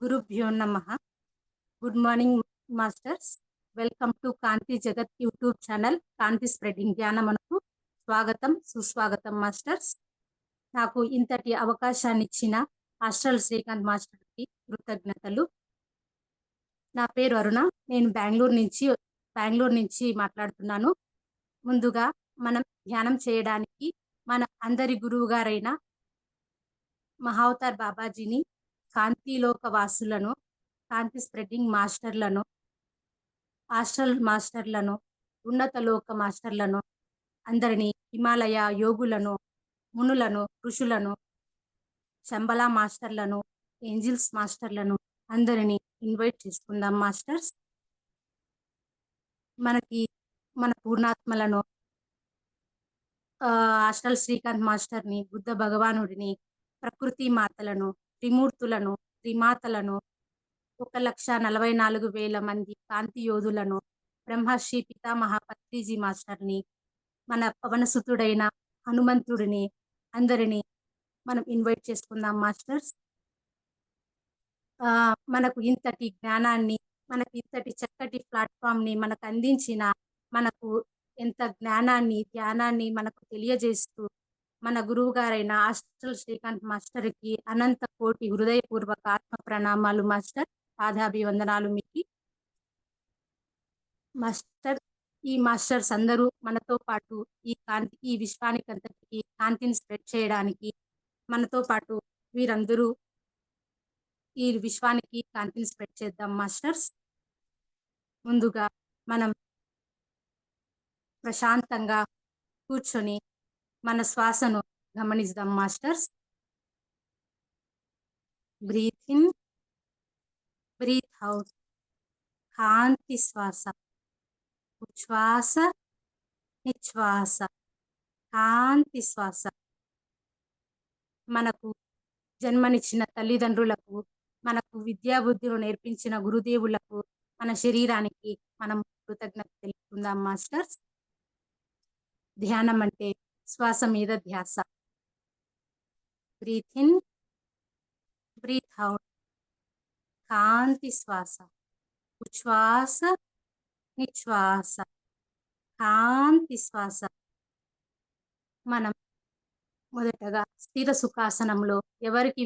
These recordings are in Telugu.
గురుభ్యో నమః. Good morning masters. Welcome to Kanthi Jagat YouTube channel Kanthi spreading జ్ఞానమనకు స్వాగతం సుస్వాగతం మాస్టర్స్. నాకు ఇంతటి అవకాశాన్ని ఇచ్చిన ఆస్ట్రల్ శ్రీకాంత్ మాస్టర్కి కృతజ్ఞతలు. నా పేరు అరుణ. నేను బెంగళూరు నుంచి మాట్లాడుతున్నాను. ముందుగా మనం ధ్యానం చేయడానికి మన అందరి గురువు గారైన మహావతార్ బాబాజీని, కాంతిలోక వాసులను, కాంతి స్ప్రెడ్డింగ్ మాస్టర్లను, ఆస్ట్రల్ మాస్టర్లను, ఉన్నత లోక మాస్టర్లను అందరినీ, హిమాలయ యోగులను, మునులను, ఋషులను, శంబలా మాస్టర్లను, ఏంజిల్స్ మాస్టర్లను అందరినీ ఇన్వైట్ చేసుకుందాం మాస్టర్స్. మన పూర్ణాత్మలను, ఆస్ట్రల్ శ్రీకాంత్ మాస్టర్ని, బుద్ధ భగవానుడిని, ప్రకృతి మాతలను, త్రిమూర్తులను, త్రిమాతలను, 1,44,000 మంది కాంతి యోధులను, బ్రహ్మర్షి పితామహ పత్రిజీ మాస్టర్ని, మన పవనసుతుడైన హనుమంతుడిని అందరినీ మనం ఇన్వైట్ చేసుకుందాం మాస్టర్స్. మనకు ఇంతటి జ్ఞానాన్ని, మనకు ఇంతటి చక్కటి ప్లాట్ఫామ్ని మనకు అందించిన, మనకు ఎంత జ్ఞానాన్ని, ధ్యానాన్ని మనకు తెలియజేస్తూ మన గురువు గారైన ఆస్ట్రల్ శ్రీకాంత్ మాస్టర్కి అనంత కోటి హృదయపూర్వక ఆత్మ ప్రణామాలు మాస్టర్. పాదాభివందనాలు మీకు మాస్టర్. ఈ మాస్టర్స్ అందరూ మనతో పాటు ఈ విశ్వానికి అంతటికి కాంతిని స్ప్రెడ్ చేయడానికి మనతో పాటు వీరందరూ ఈ విశ్వానికి కాంతిని స్ప్రెడ్ చేద్దాం మాస్టర్స్. ముందుగా మనం ప్రశాంతంగా కూర్చొని మన శ్వాసను గమనిద్దాం masters. Breath in, breath out. కాంతి శ్వాస, ఉచ్ఛ్వాస నిశ్వాస, కాంతి శ్వాస. మనకు జన్మనిచ్చిన తల్లిదండ్రులకు, మనకు విద్యాబుద్ధులు నేర్పించిన గురుదేవులకు, మన శరీరానికి మనం కృతజ్ఞత తెలుపుకుందాం మాస్టర్స్. ధ్యానం అంటే శ్వాస మీద ధ్యాస. Breath in, breath out. కాంతి శ్వాస, ఉచ్ఛ్వాస నిశ్వాస, కాంతి శ్వాస. మనం మొదటగా స్థిర సుఖాసనంలో ఎవరికి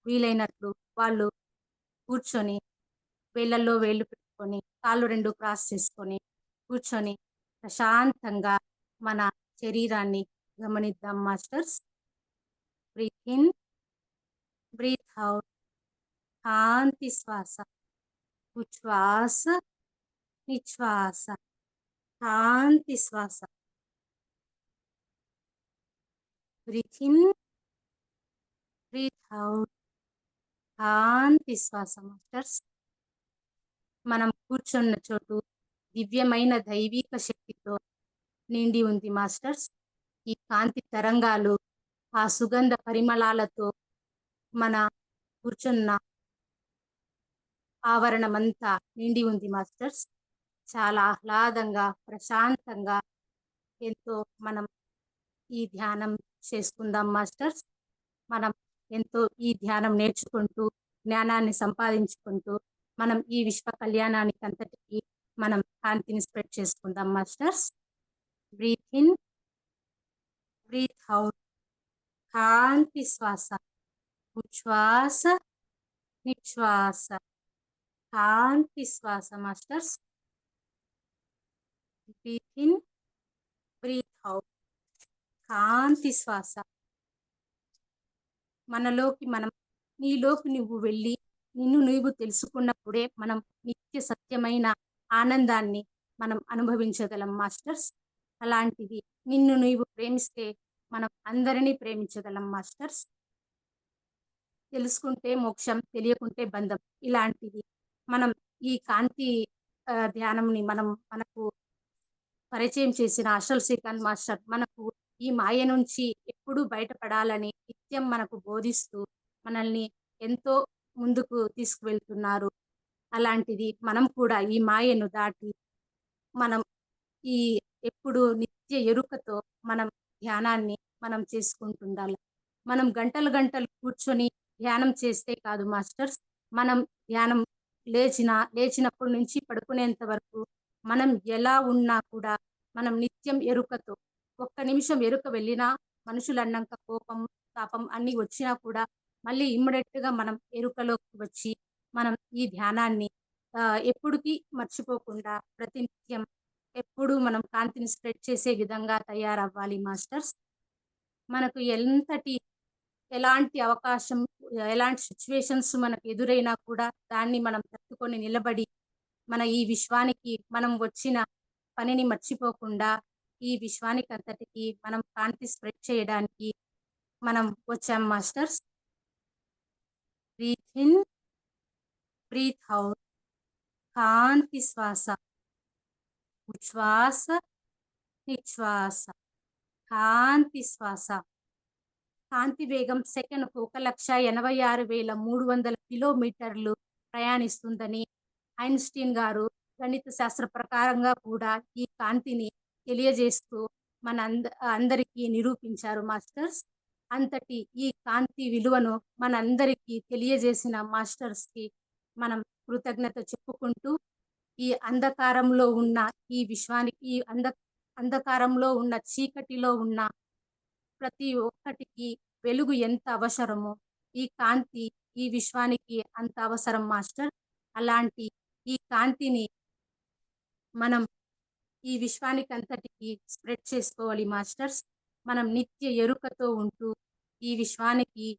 వీలైనట్లు వాళ్ళు కూర్చొని, వేళ్ళల్లో వేళ్ళు పెట్టుకొని, కాళ్ళు రెండు క్రాస్ చేసుకొని కూర్చొని ప్రశాంతంగా మన శరీరాన్ని గమనిద్దాం masters. Breath in, breath out. కాంతి శ్వాస, ఉచ్ఛ్వాస నిశ్వాస, కాంతి శ్వాస. Breath in, breath out. కాంతి శ్వాస మాస్టర్స్. మనం కూర్చున్న చోటు దివ్యమైన దైవిక శక్తితో నిండి ఉంది మాస్టర్స్. ఈ కాంతి తరంగాలు, ఆ సుగంధ పరిమళాలతో మన కూర్చున్న ఆవరణమంతా నిండి ఉంది మాస్టర్స్. చాలా ఆహ్లాదంగా, ప్రశాంతంగా ఎంతో మనం ఈ ధ్యానం చేసుకుందాం మాస్టర్స్. మనం ఎంతో ఈ ధ్యానం నేర్చుకుంటూ, జ్ఞానాన్ని సంపాదించుకుంటూ మనం ఈ విశ్వ కళ్యాణానికి అంతటికి మనం కాంతిని స్ప్రెడ్ చేసుకుందాం masters. Breath in, breath out. కాంతి శ్వాస, ఉచ్ఛ్వాస నిశ్వాస, కాంతి శ్వాస masters. Breath in, breath out. కాంతి శ్వాస. నీలోకి నువ్వు వెళ్ళి నిన్ను నువ్వు తెలుసుకున్నప్పుడే మనం నిత్య సత్యమైన ఆనందాన్ని మనం అనుభవించగలం మాస్టర్స్. అలాంటిది నిన్ను నువ్వు ప్రేమిస్తే మనం అందరినీ ప్రేమించగలం మాస్టర్స్. తెలుసుకుంటే మోక్షం, తెలియకుంటే బంధం. ఇలాంటిది మనం ఈ కాంతి ధ్యానంని మనకు పరిచయం చేసిన ఆస్ట్రల్ శ్రీకాంత్ మాస్టర్ మనకు ఈ మాయ నుంచి ఎప్పుడూ బయటపడాలని నిత్యం మనకు బోధిస్తూ మనల్ని ఎంతో ముందుకు తీసుకువెళ్తున్నారు. అలాంటిది మనం కూడా ఈ మాయను దాటి మనం ఈ ఎప్పుడు నిత్య ఎరుకతో మనం ధ్యానాన్ని మనం చేసుకుంటుండాలి. మనం గంటలు గంటలు కూర్చొని ధ్యానం చేస్తే కాదు మాస్టర్స్. మనం ధ్యానం లేచినప్పటి నుంచి పడుకునేంత వరకు మనం ఎలా ఉన్నా కూడా మనం నిత్యం ఎరుకతో ఒక్క నిమిషం ఎరుక వెళ్ళినా మనుషులన్నాక కోపం, తాపం అన్నీ వచ్చినా కూడా మళ్ళీ ఇమ్మీడియేట్‌గా మనం ఎరుకలోకి వచ్చి మనం ఈ ధ్యానాన్ని ఎప్పుడుకి మర్చిపోకుండా ప్రతినిత్యం ఎప్పుడూ మనం కాంతిని స్ప్రెడ్ చేసే విధంగా తయారవ్వాలి మాస్టర్స్. మనకు ఎలాంటి అవకాశం, ఎలాంటి సిట్యుయేషన్స్ మనకు ఎదురైనా కూడా దాన్ని మనం తట్టుకొని నిలబడి, మన ఈ విశ్వానికి మనం వచ్చిన పనిని మర్చిపోకుండా, ఈ విశ్వానికంతటికి మనం కాంతి స్ప్రెడ్ చేయడానికి మనం వచ్చాం masters. Breath in, breath out. కాంతి శ్వాస. ఉచ్ఛ్వాస, నిశ్వాస. కాంతి శ్వాస. కాంతి వేగం సెకనుకు 1,86,300 కిలోమీటర్లు ప్రయాణిస్తుందని ఐన్‌స్టీన్ గారు గణిత శాస్త్ర ప్రకారంగా కూడా ఈ కాంతిని తెలియజేస్తూ అందరికీ నిరూపించారు మాస్టర్స్. అంతటి ఈ కాంతి విలువను మనందరికీ తెలియజేసిన మాస్టర్స్‌కి మనం కృతజ్ఞత చెప్పుకుంటూ, ఈ అంధకారంలో ఉన్న ఈ విశ్వానికి అంధకారంలో ఉన్న చీకటిలో ఉన్న ప్రతి ఒక్కటికి వెలుగు ఎంత అవసరమో, ఈ కాంతి ఈ విశ్వానికి అంత అవసరం మాస్టర్. అలాంటి ఈ కాంతిని మనం ఈ విశ్వానికంతటికి స్ప్రెడ్ చేసుకోవాలి మాస్టర్స్. మనం నిత్య ఎరుకతో ఉంటూ ఈ విశ్వానికి,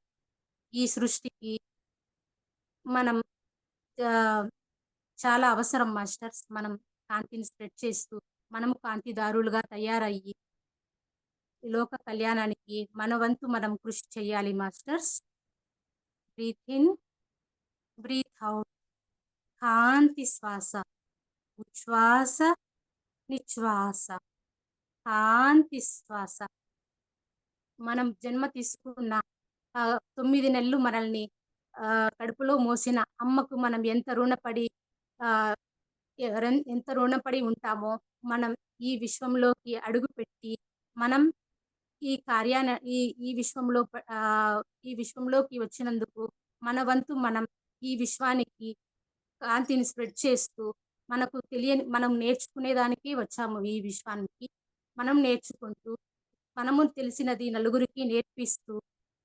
ఈ సృష్టికి మనం ఆహ్, చాలా అవసరం మాస్టర్స్. మనం కాంతిని స్ప్రెడ్ చేస్తూ, మనము కాంతిదారులుగా తయారయ్యి లోక కళ్యాణానికి మన వంతు మనం కృషి చేయాలి masters. Breath in, breath out. కాంతి శ్వాస. ఉచ్ఛ్వాస, నిశ్వాస. కాంతి శ్వాస. మనం జన్మ తీసుకున్న 9 నెలలు మనల్ని కడుపులో మోసిన అమ్మకు మనం ఆహ్, ఎంత రుణపడి ఉంటామో, మనం ఈ విశ్వంలోకి అడుగుపెట్టి మనం ఈ కార్యాన ఈ ఈ విశ్వంలో ఈ విశ్వంలోకి వచ్చినందుకు మన వంతు మనం ఈ విశ్వానికి కాంతిని స్ప్రెడ్ చేస్తూ, మనం నేర్చుకునేదానికి వచ్చాము ఈ విశ్వానికి. మనం నేర్చుకుంటూ, మనము తెలిసినది నలుగురికి నేర్పిస్తూ,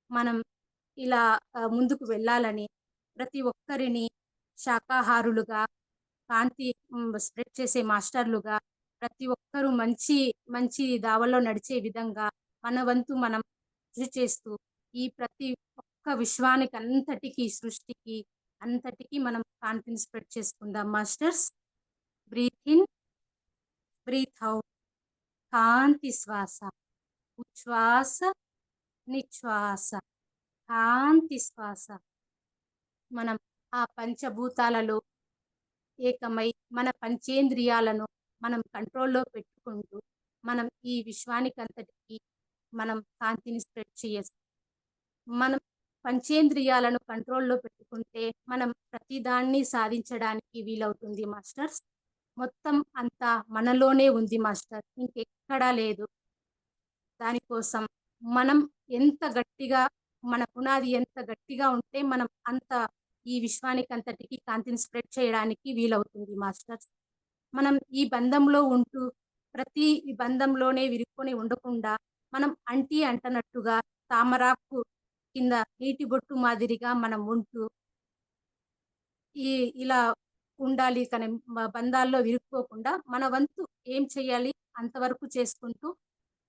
మనం ఇలా ముందుకు వెళ్ళాలని ప్రతి ఒక్కరిని శాకాహారులుగా, కాంతి స్ప్రెడ్ చేసే మాస్టర్లుగా, ప్రతి ఒక్కరూ మంచి దావల్లో నడిచే విధంగా మన వంతు మనం కృషి చేస్తూ, ఈ ప్రతి ఒక్క విశ్వానికంతటికి, సృష్టికి అంతటికి మనం కాంతిని స్ప్రెడ్ చేసుకుందాం masters. Breath in, breath out. కాంతి శ్వాస. ఉచ్ఛ్వాస, నిశ్వాస. కాంతి శ్వాస. మనం ఆ పంచభూతాలలో ఏకమై మన పంచేంద్రియాలను మనం కంట్రోల్‌లో పెట్టుకుంటూ, మనం ఈ విశ్వానికంతటికి మనం కాంతిని స్ప్రెడ్ మనం పంచేంద్రియాలను కంట్రోల్‌లో పెట్టుకుంటే, మనం ప్రతిదాన్ని సాధించడానికి వీలవుతుంది మాస్టర్స్. మొత్తం అంతా మనలోనే ఉంది మాస్టర్. ఇంకెక్కడా లేదు. దానికోసం మనం ఎంత గట్టిగా మన పునాది ఎంత గట్టిగా ఉంటే, మనం అంత ఈ విశ్వానికంతటికి కాంతిని స్ప్రెడ్ చేయడానికి వీలవుతుంది మాస్టర్స్. మనం ఈ బంధంలో ఉంటూ, ప్రతి ఈ బంధంలోనే విరుక్కొని ఉండకుండా, మనం అంటనట్టుగా తామరాకు కింద నీటి బొట్టు మాదిరిగా మనం ఉంటూ, ఈ ఇలా ఉండాలి కానీ బంధాల్లో ఇరుక్కోకుండా మన వంతు ఏం చేయాలి అంతవరకు చేసుకుంటూ,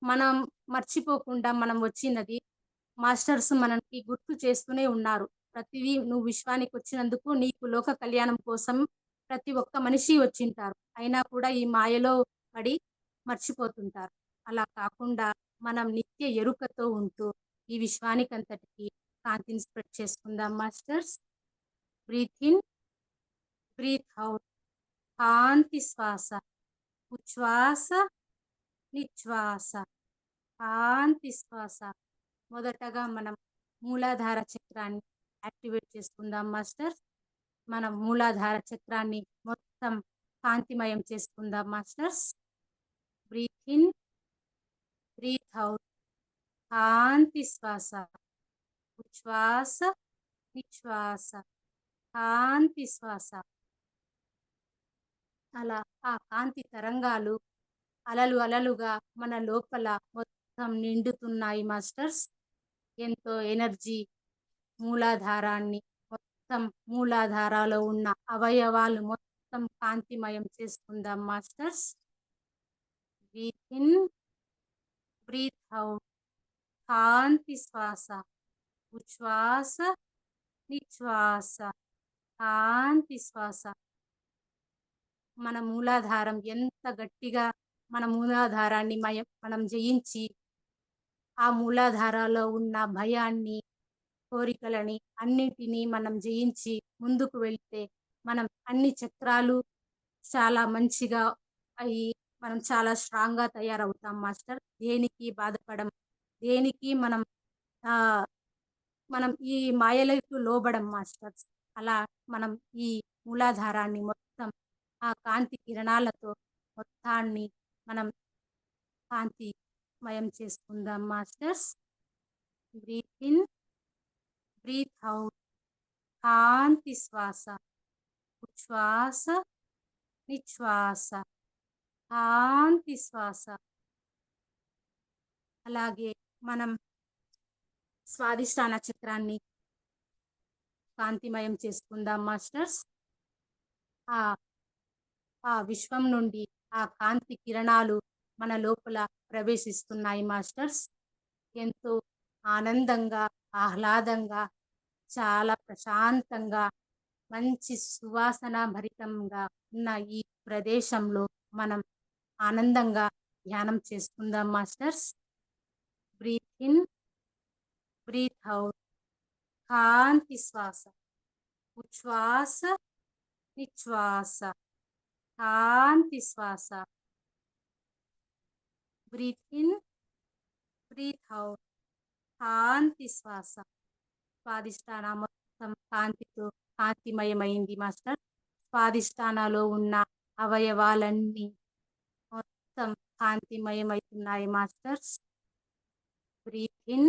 మనం మర్చిపోకుండా మనం వచ్చినది మాస్టర్స్ మనకి గుర్తు చేస్తూనే ఉన్నారు. ప్రతిదీ నువ్వు విశ్వానికొచ్చినందుకు నీకు లోక కళ్యాణం కోసం ప్రతి ఒక్క మనిషి వచ్చింటారు. అయినా కూడా ఈ మాయలో పడి మర్చిపోతుంటారు. అలా కాకుండా మనం నిత్య ఎరుకతో ఉంటూ ఈ విశ్వానికంతటికి కాంతిని స్ప్రెడ్ చేసుకుందాం masters. Breath in, breath out. కాంతి శ్వాస. ఉచ్ఛ్వాస, నిశ్వాస. కాంతి శ్వాస. మొదటగా మనం మూలాధార చక్రాన్ని యాక్టివేట్ చేసుకుందాం మాస్టర్స్. మనం మూలాధార చక్రాన్ని మొత్తం కాంతిమయం చేసుకుందాం masters. Breath in, breath out. కాంతి శ్వాస. ఉచ్ఛ్వాస, నిశ్వాస. కాంతి శ్వాస. అలా ఆ కాంతి తరంగాలు అలలు అలలుగా మన లోపల మొత్తం నిండుతున్నాయి మాస్టర్స్. ఎంతో ఎనర్జీ మూలాధారాన్ని మొత్తం మూలాధారాలో ఉన్న అవయవాలు మొత్తం కాంతిమయం చేసుకుందాం masters. Breath in, breath out. కాంతి శ్వాస. ఉచ్ఛ్వాస, నిశ్వాస. కాంతి శ్వాస. మన మూలాధారం ఎంత గట్టిగా మన మూలాధారాన్ని మనం జయించి ఆ మూలాధారాలో ఉన్న భయాన్ని, కోరికలని అన్నిటినీ మనం జయించి ముందుకు వెళ్తే మనం అన్ని చక్రాలు చాలా మంచిగా అయ్యి మనం చాలా స్ట్రాంగ్‌గా తయారవుతాం మాస్టర్. దేనికి బాధపడం. దేనికి ఆహ్, మనం ఈ మాయలకు లోబడం మాస్టర్స్. అలా మనం ఈ మూలాధారాన్ని మొత్తం ఆ కాంతి కిరణాలతో మొత్తాన్ని మనం కాంతిమయం చేసుకుందాం masters. Breath in, breath out. కాంతి శ్వాస. ఉచ్ఛ్వాస, నిశ్వాస. కాంతి శ్వాస. అలాగే మనం స్వాదిష్టాన చక్రాన్ని కాంతిమయం చేసుకుందాం మాస్టర్స్. ఆ ఆ విశ్వం నుండి ఆ కాంతి కిరణాలు మన లోపల ప్రవేశిస్తున్నాయి మాస్టర్స్. ఎంతో ఆనందంగా, ఆహ్లాదంగా, చాలా ప్రశాంతంగా, మంచి సువాసన భరితంగా ఉన్న ఈ ప్రదేశంలో మనం ఆనందంగా ధ్యానం చేసుకుందాం masters. Breath in, breath out. కాంతి శ్వాస. ఉచ్ఛ్వాస, నిశ్వాస. కాంతి శ్వాస. Breath in, breath out. కాంతి శ్వాస. స్వాదిష్టాన మొత్తం కాంతితో కాంతిమయమైంది మాస్టర్. స్వాదిష్టానాలో ఉన్న అవయవాలన్నీ మొత్తం కాంతిమయమవుతున్నాయి masters. Breath in,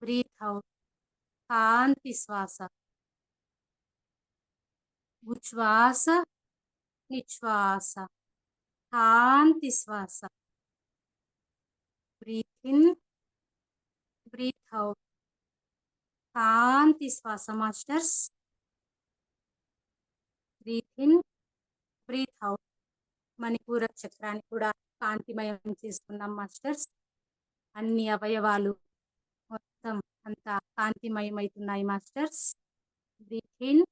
breath out. కాంతి శ్వాస. ఉచ్ఛ్వాస, నిశ్వాస. కాంతి శ్వాస. Breath in, breath out. కాంతి శ్వాస masters. Breath in, breath out. మణిపూర చక్రాన్ని కూడా కాంతిమయం చేసుకున్నాం మాస్టర్స్. అన్ని అవయవాలు మొత్తం అంతా కాంతిమయమవుతున్నాయి masters. Breath in,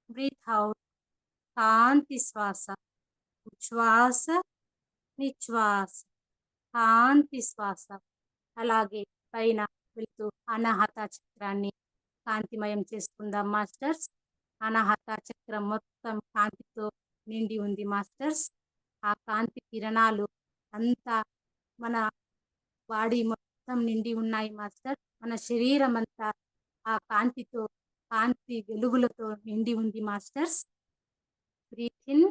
breath out. కాంతి శ్వాస. ఉచ్ఛ్వాస, నిశ్వాస. కాంతి శ్వాస. అలాగే పైన వెళ్తూ అనాహత చక్రాన్ని కాంతిమయం చేసుకుందాం మాస్టర్స్. అనాహత చక్రం మొత్తం కాంతితో నిండి ఉంది మాస్టర్స్. ఆ కాంతి కిరణాలు అంతా మన బాడీ మొత్తం నిండి ఉన్నాయి మాస్టర్. మన శరీరం అంతా ఆ కాంతితో, కాంతి వెలుగులతో నిండి ఉంది masters. Breath in,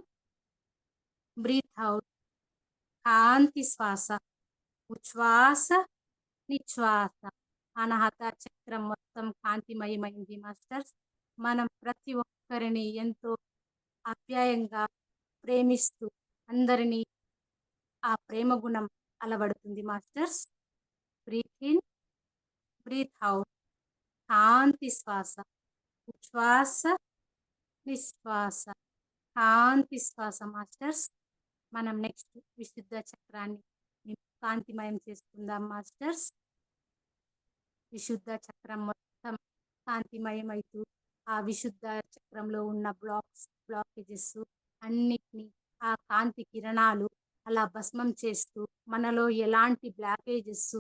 breath out. కాంతి శ్వాస. ఉచ్ఛ్వాస, నిశ్వాస. అనాహత చక్రం మొత్తం కాంతిమయమైంది మాస్టర్స్. మనం ప్రతి ఒక్కరిని ఎంతో ఆప్యాయంగా ప్రేమిస్తూ అందరినీ ఆ ప్రేమ గుణం అలవడుతుంది masters. Breath in, breath out. కాంతి శ్వాస. ఉచ్ఛ్వాస, నిశ్వాస. కాంతి శ్వాస మాస్టర్స్. మనం నెక్స్ట్ విశుద్ధ చక్రాన్ని కాంతిమయం చేసుకుందాం మాస్టర్స్. విశుద్ధ చక్రం మొత్తం కాంతిమయమైతూ ఆ విశుద్ధ చక్రంలో ఉన్న బ్లాకేజెస్ అన్నిటినీ ఆ కాంతి కిరణాలు అలా భస్మం చేస్తూ మనలో ఎలాంటి బ్లాకేజెస్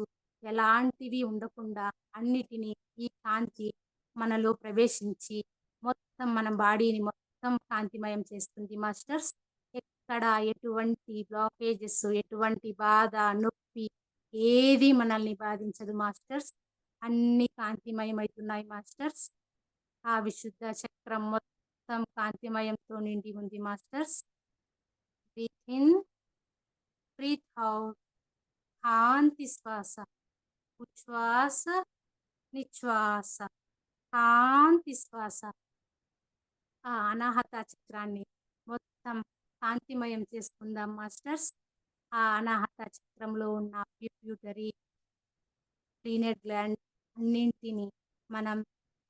ఎలాంటివి ఉండకుండా అన్నిటినీ ఈ కాంతి మనలో ప్రవేశించి మొత్తం మన బాడీని మొత్తం కాంతిమయం చేస్తుంది మాస్టర్స్. ఎక్కడ ఎటువంటి బ్లాకేజెస్, ఎటువంటి బాధ, నొప్పి ఏది మనల్ని బాధించదు మాస్టర్స్. అన్ని కాంతిమయమవుతున్నాయి మాస్టర్స్. ఆ విశుద్ధ చక్రం మొత్తం కాంతిమయంతో నిండి ఉంది masters. Breath in, breath out. కాంతి శ్వాస. ఉచ్ఛ్వాస, నిశ్వాస. శాంతి శ్వాస. ఆ అనాహత చక్రాన్ని మొత్తం కాంతిమయం చేసుకుందాం మాస్టర్స్. ఆ అనాహత చక్రంలో ఉన్న పిట్యూటరీ, రీనల్ గ్లాండ్ అన్నింటిని మనం,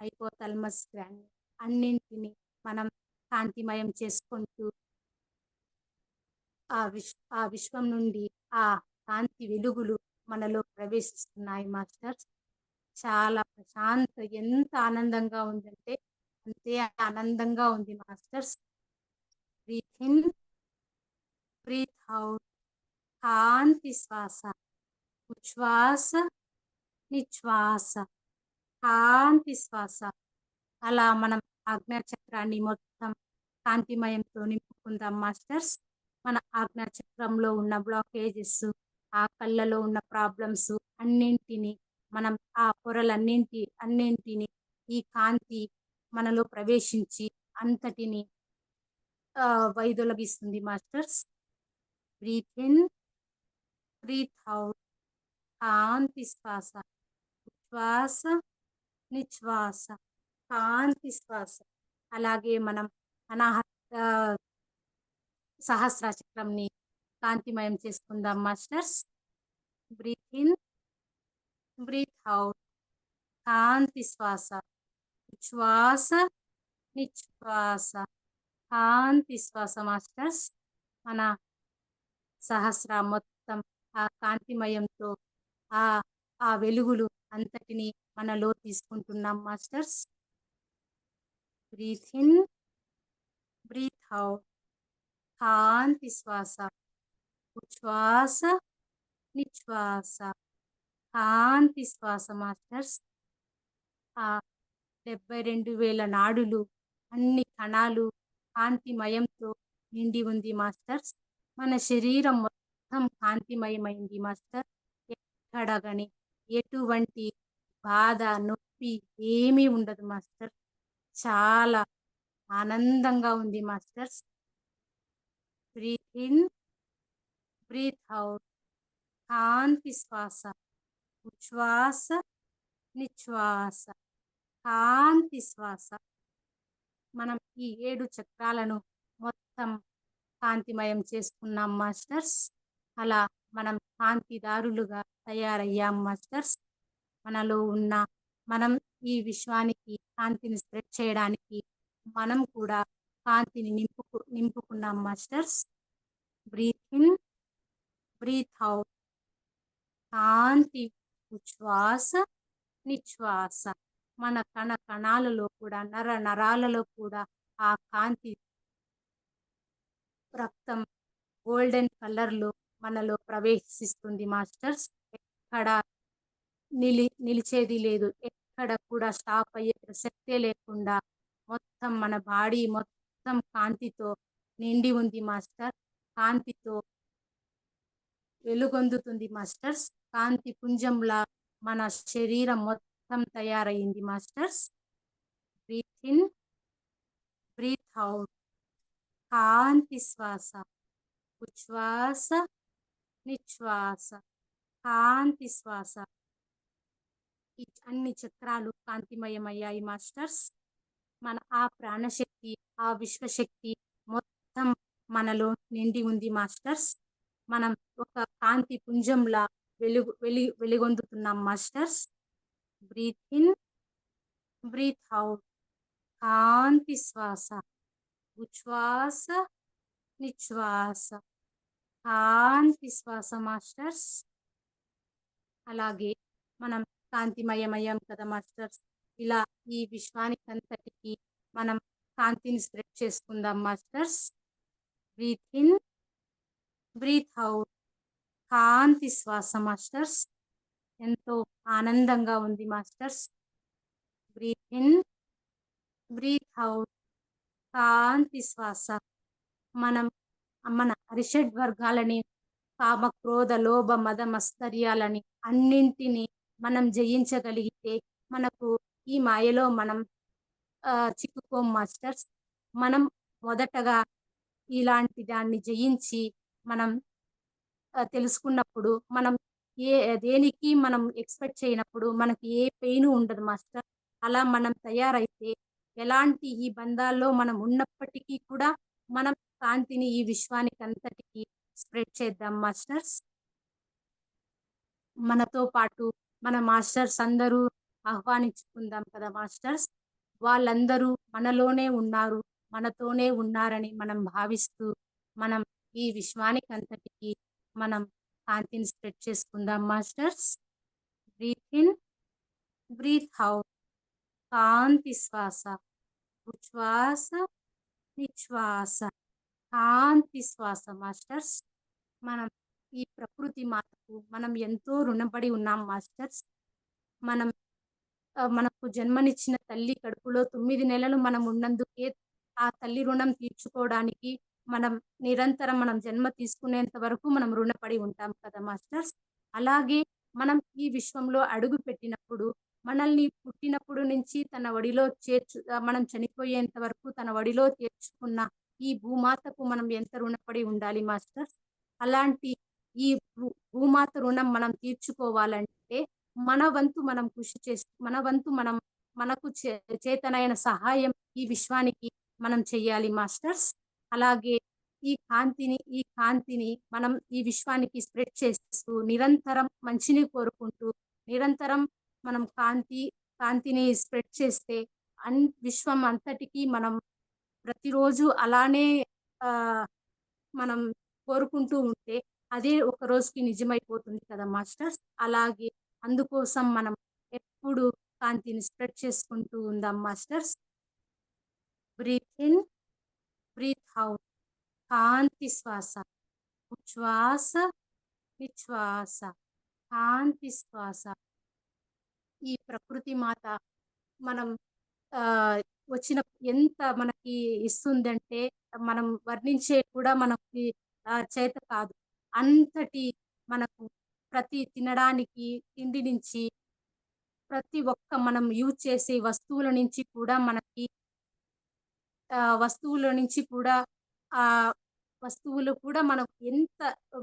హైపోథాలమస్ గ్లాండ్ అన్నింటిని మనం కాంతిమయం చేసుకుంటూ ఆ విశ్వం నుండి ఆ కాంతి వెలుగులు మనలో ప్రవేశిస్తున్నాయి మాస్టర్స్. చాలా ఎంత ఆనందంగా ఉందంటే అంతే ఆనందంగా ఉంది masters. Breath in, breath out. శాంతి శ్వాస. ఉచ్ఛ్వాస, నిశ్వాస. శాంతి శ్వాస. అలా మనం ఆజ్ఞా చక్రాన్ని మొత్తం కాంతిమయంతో నింపుకుందాం మాస్టర్స్. మన ఆజ్ఞా చక్రంలో ఉన్న బ్లాకేజెస్, ఆ కళ్ళలో ఉన్న ప్రాబ్లమ్స్ అన్నింటినీ మనం, ఆ అన్నింటిని ఈ కాంతి మనలో ప్రవేశించి అంతటిని వైదొలగిస్తుంది masters. Breath in, breath out. శాంతి శ్వాస. ఉచ్ఛ్వాస, నిశ్వాస. శాంతి శ్వాస. అలాగే మనం అనాహత సహస్ర చక్రంని కాంతిమయం చేసుకుందాం masters. Breath in, breath out. శాంతి శ్వాస. ఉచ్ఛ్వాస, నిశ్వాస. శాంతి శ్వాస మాస్టర్స్. మన సహస్ర మొత్తం ఆ కాంతిమయంతో ఆ ఆ వెలుగులు అంతటిని మనలో తీసుకుంటున్నాం masters. Breath in, breath out. శాంతి శ్వాస. ఉచ్ఛ్వాస, నిశ్వాస. శాంతి శ్వాస మాస్టర్స్. ఆ 72,000 నాడులు, అన్ని కణాలు కాంతిమయంతో నిండి ఉంది మాస్టర్స్. మన శరీరం మొత్తం కాంతిమయమైంది మాస్టర్. ఎక్కడ గాని ఎటువంటి బాధ, నొప్పి ఏమీ ఉండదు మాస్టర్. చాలా ఆనందంగా ఉంది masters. Breath in, breath out. శాంతి శ్వాస. ఉచ్ఛ్వాస, నిశ్వాస. శాంతి శ్వాస. మనం ఈ 7 చక్రాలను మొత్తం కాంతిమయం చేసుకున్నాం మాస్టర్స్. అలా మనం కాంతిదారులుగా తయారయ్యాం మాస్టర్స్. మనలో ఉన్న, మనం ఈ విశ్వానికి కాంతిని స్ప్రెడ్ చేయడానికి మనం కూడా కాంతిని నింపుకున్నాం masters. Breath in, breath out. శాంతి. ఉచ్ఛ్వాస, నిశ్వాస. మన కణాలలో కూడా, నరాలలో కూడా ఆ కాంతి రక్తం గోల్డెన్ కలర్ లో మనలో ప్రవేశిస్తుంది మాస్టర్స్. ఎక్కడ నిలిచేది లేదు, ఎక్కడ కూడా స్టాప్ అయ్యే ప్రసక్తే లేకుండా మొత్తం మన బాడీ మొత్తం కాంతితో నిండి ఉంది మాస్టర్. కాంతితో వెలుగొందుతుంది మాస్టర్స్. కాంతి పుంజంలా మన శరీరం మొత్తం తయారైంది masters. Breath in, breath out. శాంతి శ్వాస. ఉచ్ఛ్వాస, నిశ్వాస. శాంతి శ్వాస. ఈ అన్ని చక్రాలు కాంతిమయమయ్యాయి మాస్టర్స్. మన ఆ ప్రాణశక్తి, ఆ విశ్వశక్తి మొత్తం మనలో నిండి ఉంది మాస్టర్స్. మనం ఒక కాంతి పుంజంలా వెలుగొందుతున్నాం masters. Breath in, breath out. శాంతి శ్వాస. ఉచ్ఛ్వాస, నిశ్వాస. శాంతి శ్వాస మాస్టర్స్. అలాగే మనం కాంతిమయమయ్యాం కదా మాస్టర్స్. ఇలా ఈ విశ్వానికంతటికి మనం కాంతిని స్ప్రెడ్ చేసుకుందాం masters. Breath in, breath out. శాంతి శ్వాస మాస్టర్స్. ఎంతో ఆనందంగా ఉంది masters. Breath in, breath out. శాంతి శ్వాస. మనం మన అరిషడ్ వర్గాలని, కామ క్రోధ లోభ మద మస్తర్యాలని అన్నింటినీ మనం జయించగలిగితే మనకు ఈ మాయలో మనం చిక్కుకోం మాస్టర్స్. మనం మొదటగా ఇలాంటి దాన్ని జయించి మనం తెలుసుకున్నప్పుడు, మనం దేనికి మనం ఎక్స్పెక్ట్ చేయనప్పుడు మనకి ఏ పెయిన్ ఉండదు మాస్టర్. అలా మనం తయారైతే ఎలాంటి ఈ బంధాల్లో మనం ఉన్నప్పటికీ కూడా మనం కాంతిని ఈ విశ్వానికంతటికి స్ప్రెడ్ చేద్దాం మాస్టర్స్. మనతో పాటు మన మాస్టర్స్ అందరూ ఆహ్వానించుకుందాం కదా మాస్టర్స్. వాళ్ళందరూ మనలోనే ఉన్నారు, మనతోనే ఉన్నారని మనం భావిస్తూ, మనం ఈ విశ్వానికంతటికి మనం కాంతిని స్ప్రెడ్ చేసుకుందాం masters. Breath in, breath out. కాంతి శ్వాస. ఉచ్ఛ్వాస, నిశ్వాస. కాంతి శ్వాస మాస్టర్స్. మనం ఈ ప్రకృతి మాతకు మనం ఎంతో రుణపడి ఉన్నాం మాస్టర్స్. మనం మనకు జన్మనిచ్చిన తల్లి కడుపులో 9 నెలలు మనం ఉన్నందుకే ఆ తల్లి రుణం తీర్చుకోవడానికి మనం నిరంతరం మనం జన్మ తీసుకునేంత వరకు మనం రుణపడి ఉంటాం కదా మాస్టర్స్. అలాగే మనం ఈ విశ్వంలో అడుగు పెట్టినప్పుడు మనల్ని పుట్టినప్పుడు నుంచి తన ఒడిలో మనం చనిపోయేంత వరకు తన ఒడిలో చేర్చుకున్న ఈ భూమాతకు మనం ఎంత రుణపడి ఉండాలి మాస్టర్స్. అలాంటి ఈ భూమాత రుణం మనం తీర్చుకోవాలంటే మన వంతు మనం కృషి చేస్తూ, మన వంతు మనం మనకు చేతనైన సహాయం ఈ విశ్వానికి మనం చెయ్యాలి మాస్టర్స్. అలాగే ఈ కాంతిని మనం ఈ విశ్వానికి స్ప్రెడ్ చేస్తూ, నిరంతరం మంచిని కోరుకుంటూ, నిరంతరం మనం కాంతిని స్ప్రెడ్ చేస్తే విశ్వం అంతటికి మనం ప్రతిరోజు అలానే ఆహ్, మనం కోరుకుంటూ ఉంటే అదే ఒక రోజుకి నిజమైపోతుంది కదా మాస్టర్స్. అలాగే అందుకోసం మనం ఎప్పుడు కాంతిని స్ప్రెడ్ చేసుకుంటూ ఉందాం masters. Breath in, breath out. కాంతి శ్వాస. ఉచ్ఛ్వాస, నిశ్వాస. కాంతి శ్వాస. ఈ ప్రకృతి మాత మనం ఆహ్, వచ్చిన ఎంత మనకి ఇస్తుందంటే మనం వర్ణించే కూడా మనకి చేత కాదు. అంతటి మనకు ప్రతి తినడానికి తిండి నుంచి ప్రతి ఒక్క మనం యూజ్ చేసే వస్తువుల నుంచి కూడా మనకి వస్తువుల నుంచి కూడా ఆహ్, వస్తువులు కూడా మనకు ఎంత